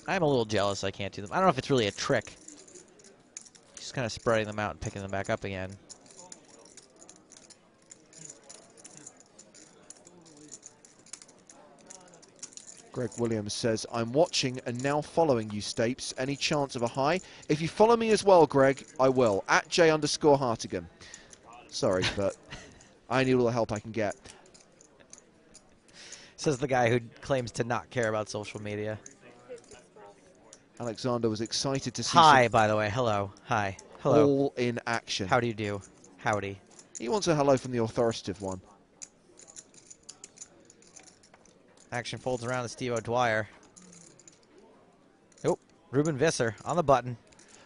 I'm a little jealous I can't do them. I don't know if it's really a trick. Just kind of spreading them out and picking them back up again. Greg Williams says, I'm watching and now following you, Stapes. Any chance of a high? If you follow me as well, Greg, I will. At J_Hartigan. Sorry, but I need all the help I can get. Says the guy who claims to not care about social media. Alexander was excited to see Hi, by the way. Hello. Hi. Hello. all in action. How do you do? Howdy. He wants a hello from the authoritative one. Action folds around to Steve O'Dwyer. Oh, Ruben Visser on the button.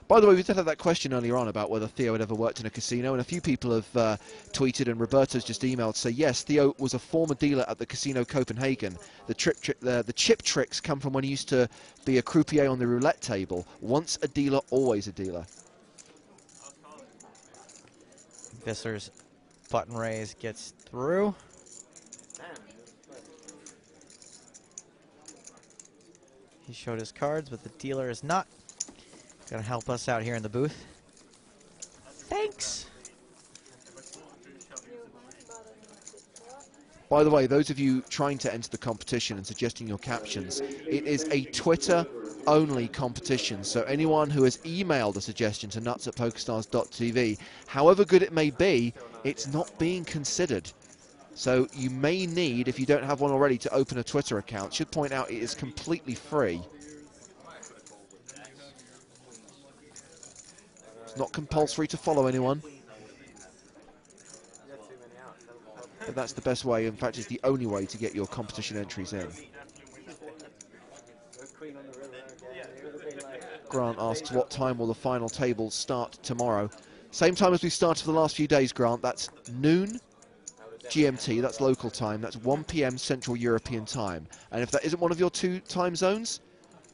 By the way, we did have that question earlier on about whether Theo had ever worked in a casino, and a few people have tweeted, and Roberta's just emailed to say, yes, Theo was a former dealer at the Casino Copenhagen. The chip tricks come from when he used to be a croupier on the roulette table. Once a dealer, always a dealer. Visser's button raise gets through. He showed his cards, but the dealer is not. Gonna help us out here in the booth. Thanks. By the way, those of you trying to enter the competition and suggesting your captions, it is a Twitter-only competition. So anyone who has emailed a suggestion to nuts@pokerstars.tv, however good it may be, it's not being considered. So you may need, if you don't have one already, to open a Twitter account. Should point out it is completely free. It's not compulsory to follow anyone. But that's the best way, in fact it's the only way to get your competition entries in. Grant asks, what time will the final table start tomorrow? Same time as we started for the last few days, Grant. That's noon GMT, that's local time. That's 1 PM Central European time. And if that isn't one of your 2 time zones,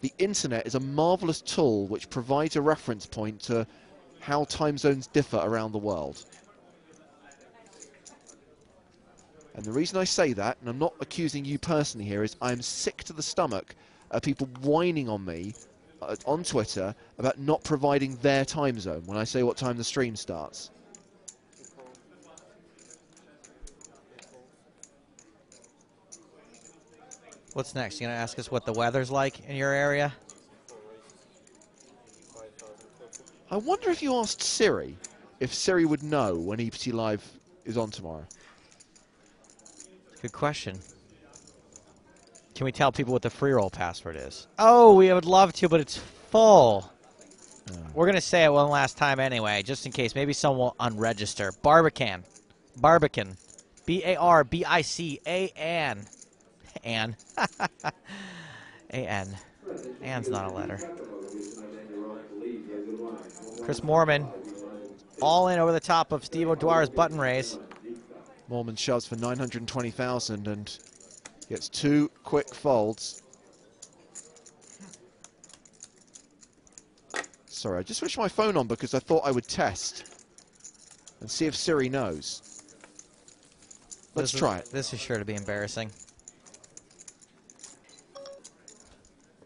the internet is a marvelous tool which provides a reference point to how time zones differ around the world. And the reason I say that, and I'm not accusing you personally here, is I'm sick to the stomach of people whining on me on Twitter about not providing their time zone when I say what time the stream starts. What's next? You gonna ask us what the weather's like in your area? I wonder if you asked Siri, if Siri would know when EPT Live is on tomorrow. Good question. Can we tell people what the free roll password is? Oh, we would love to, but it's full. We're going to say it one last time anyway, just in case. Maybe someone will unregister. Barbican. Barbican. B-A-R-B-I-C-A-N. Ann. A-N. Ann's not a letter. Chris Moorman. All in over the top of Steve O'Dwyer's button raise. Mormon shoves for 920,000 and gets 2 quick folds. Sorry, I just switched my phone on because I thought I would test and see if Siri knows. Let's try it. This is sure to be embarrassing.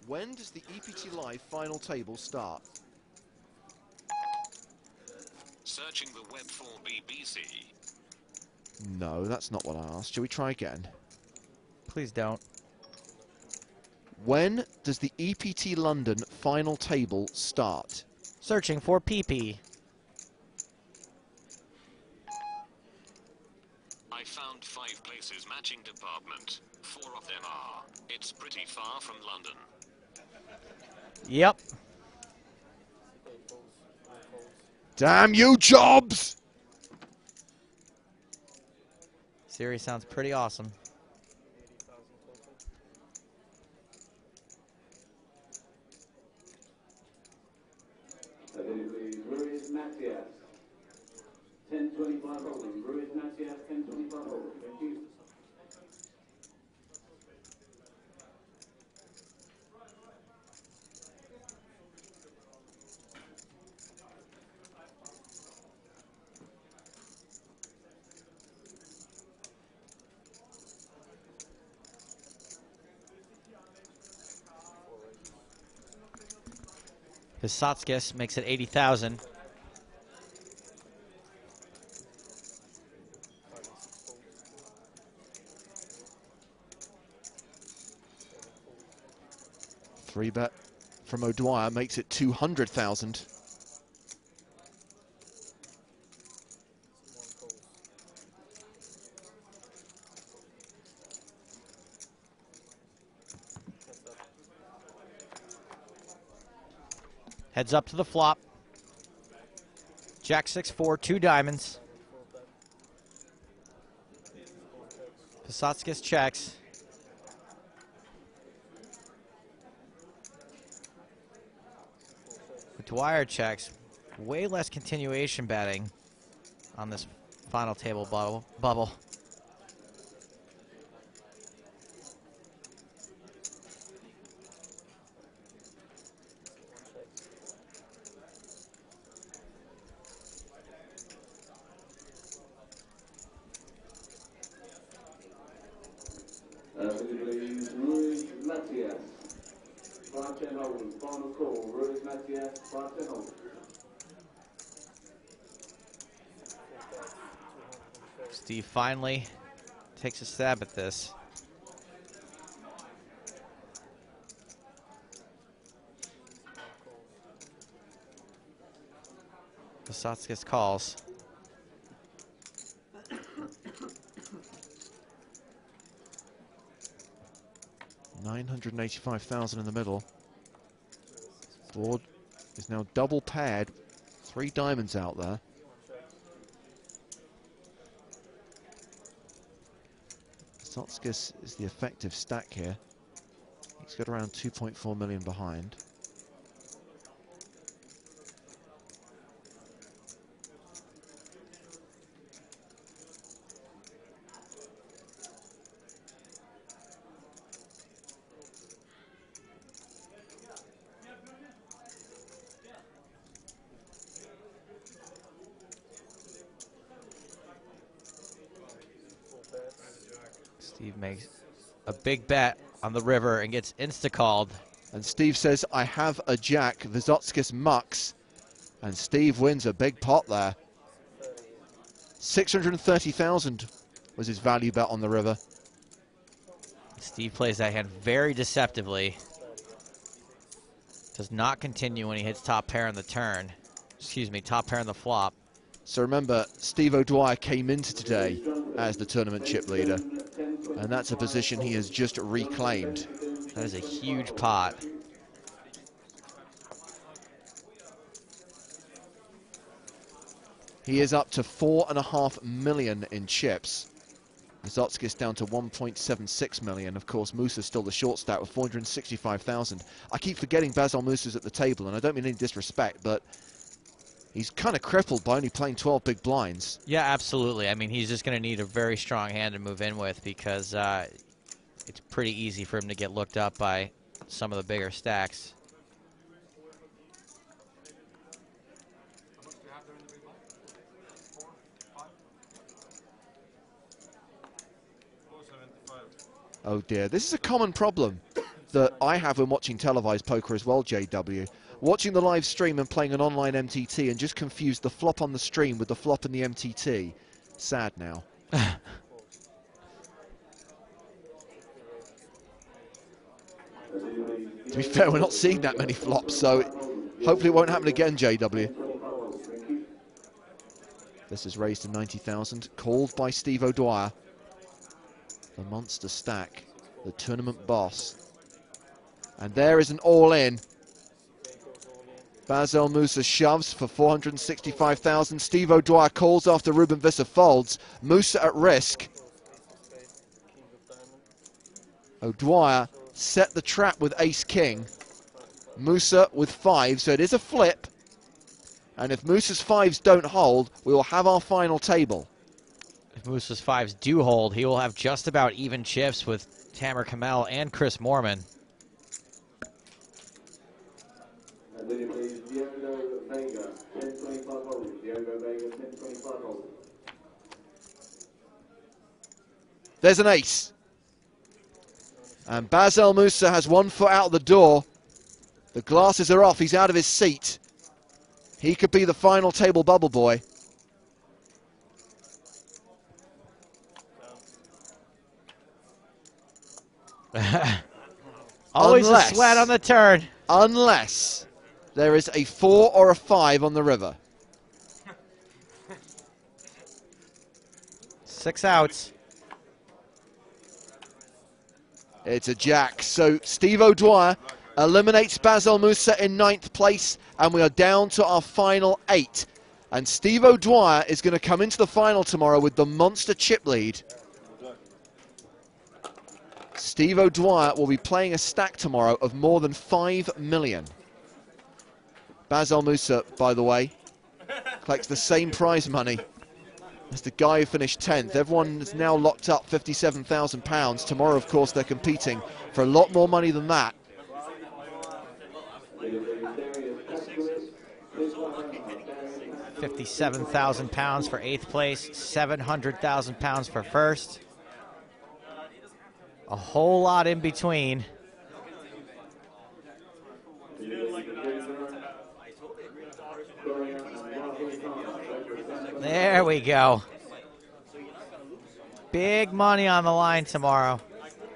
When does the EPT Live final table start? Searching the web for BBC. No, that's not what I asked. Shall we try again? Please don't. When does the EPT London final table start? Searching for PP. I found 5 places matching department. 4 of them are. It's pretty far from London. Yep. Damn you, Jobs! Siri sounds pretty awesome. Ruiz Macias. 1025 Oldham. Ruiz Macias, 1025 Oldham. Thank you. Visotskis makes it 80,000. Three bet from O'Dwyer makes it 200,000. Heads up to the flop. Jack 6-4, 2 diamonds. Visotskis checks. Dwyer checks. Way less continuation betting on this final table bubble. Please, Ruiz Macias. 510 Oldham. Final call. Ruiz Macias, 510 Oldham. Steve finally takes a stab at this. Visotskis calls. $985,000 in the middle. Board is now double paired. 3 diamonds out there. Visotskis is the effective stack here. He's got around 2.4 million behind. Steve makes a big bet on the river and gets insta-called. And Steve says, I have a jack. Visotskis mucks. And Steve wins a big pot there. 630,000 was his value bet on the river. Steve plays that hand very deceptively. Does not continue when he hits top pair on the turn. Excuse me, top pair on the flop. So remember, Steve O'Dwyer came into today as the tournament chip leader. And that's a position he has just reclaimed. That is a huge pot. He is up to 4.5 million in chips. Visotskis down to 1.76 million. Of course, Musa's still the short stack with 465,000. I keep forgetting Basil Musa's at the table, and I don't mean any disrespect, but he's kind of crippled by only playing 12 big blinds. Yeah, absolutely. I mean, he's just going to need a very strong hand to move in with because it's pretty easy for him to get looked up by some of the bigger stacks. Oh dear, this is a common problem that I have when watching televised poker as well, JW. Watching the live stream and playing an online MTT and just confuse the flop on the stream with the flop in the MTT. Sad now. To be fair, we're not seeing that many flops, so hopefully it won't happen again, JW. This is raised to 90,000, called by Steve O'Dwyer. The monster stack, the tournament boss. And there is an all-in. Basel Musa shoves for 465,000. Steve O'Dwyer calls after Ruben Visser folds. Musa at risk. O'Dwyer set the trap with ace-king. Musa with 5, so it is a flip. And if Musa's 5s don't hold, we will have our final table. If Musa's 5s do hold, he will have just about even chips with Tamer Kamel and Chris Moorman. And then it is Diogo Vega, 1025 holes. Diogo Vega, 1025 holes. There's an ace. And Basel Musa has 1 foot out the door. The glasses are off. He's out of his seat. He could be the final table bubble boy. Always a sweat on the turn. Unless there is a 4 or a 5 on the river. 6 outs. It's a jack. So Steve O'Dwyer eliminates Basel Musa in 9th place, and we are down to our final 8. And Steve O'Dwyer is going to come into the final tomorrow with the monster chip lead. Steve O'Dwyer will be playing a stack tomorrow of more than 5 million. Basel Musa, by the way, collects the same prize money as the guy who finished 10th. Everyone is now locked up £57,000. Tomorrow, of course, they're competing for a lot more money than that. £57,000 for 8th place, £700,000 for 1st. A whole lot in between. There we go. Big money on the line tomorrow.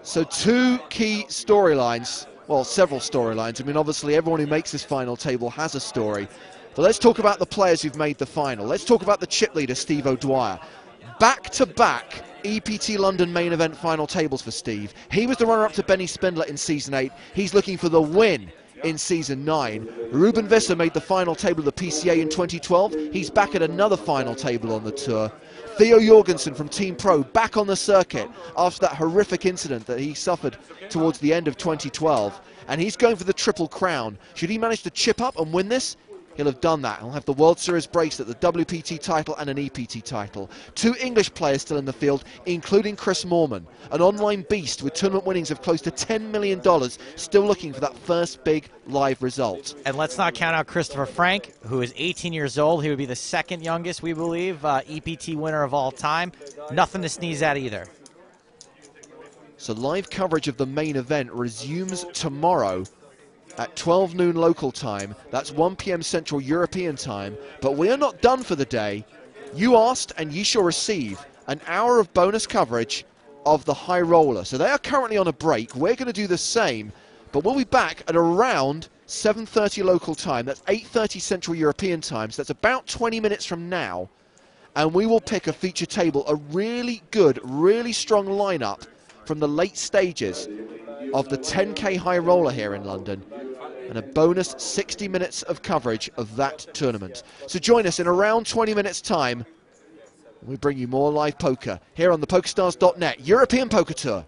So 2 key storylines, well, several storylines. I mean, obviously everyone who makes this final table has a story. But let's talk about the players who've made the final. Let's talk about the chip leader, Steve O'Dwyer. Back-to-back EPT London main event final tables for Steve. He was the runner-up to Benny Spindler in Season 8. He's looking for the win in Season 9. Ruben Visser made the final table of the PCA in 2012. He's back at another final table on the tour. Theo Jorgensen from Team Pro back on the circuit after that horrific incident that he suffered towards the end of 2012. And he's going for the Triple Crown. Should he manage to chip up and win this, he'll have done that. He'll have the World Series bracelet, the WPT title and an EPT title. 2 English players still in the field, including Chris Moorman, an online beast with tournament winnings of close to $10 million, still looking for that first big live result. And let's not count out Christopher Frank, who is 18 years old. He would be the 2nd youngest, we believe, EPT winner of all time. Nothing to sneeze at either. So live coverage of the main event resumes tomorrow at 12 noon local time. That's 1 p.m. Central European time. But we are not done for the day. You asked and ye shall receive an hour of bonus coverage of the high roller. So they are currently on a break. We're going to do the same, but we'll be back at around 7:30 local time. That's 8:30 Central European time. So that's about 20 minutes from now. And we will pick a feature table, a really good, really strong lineup from the late stages of the 10K high roller here in London, and a bonus 60 minutes of coverage of that tournament. So join us in around 20 minutes time. We bring you more live poker here on the PokerStars.net European Poker Tour.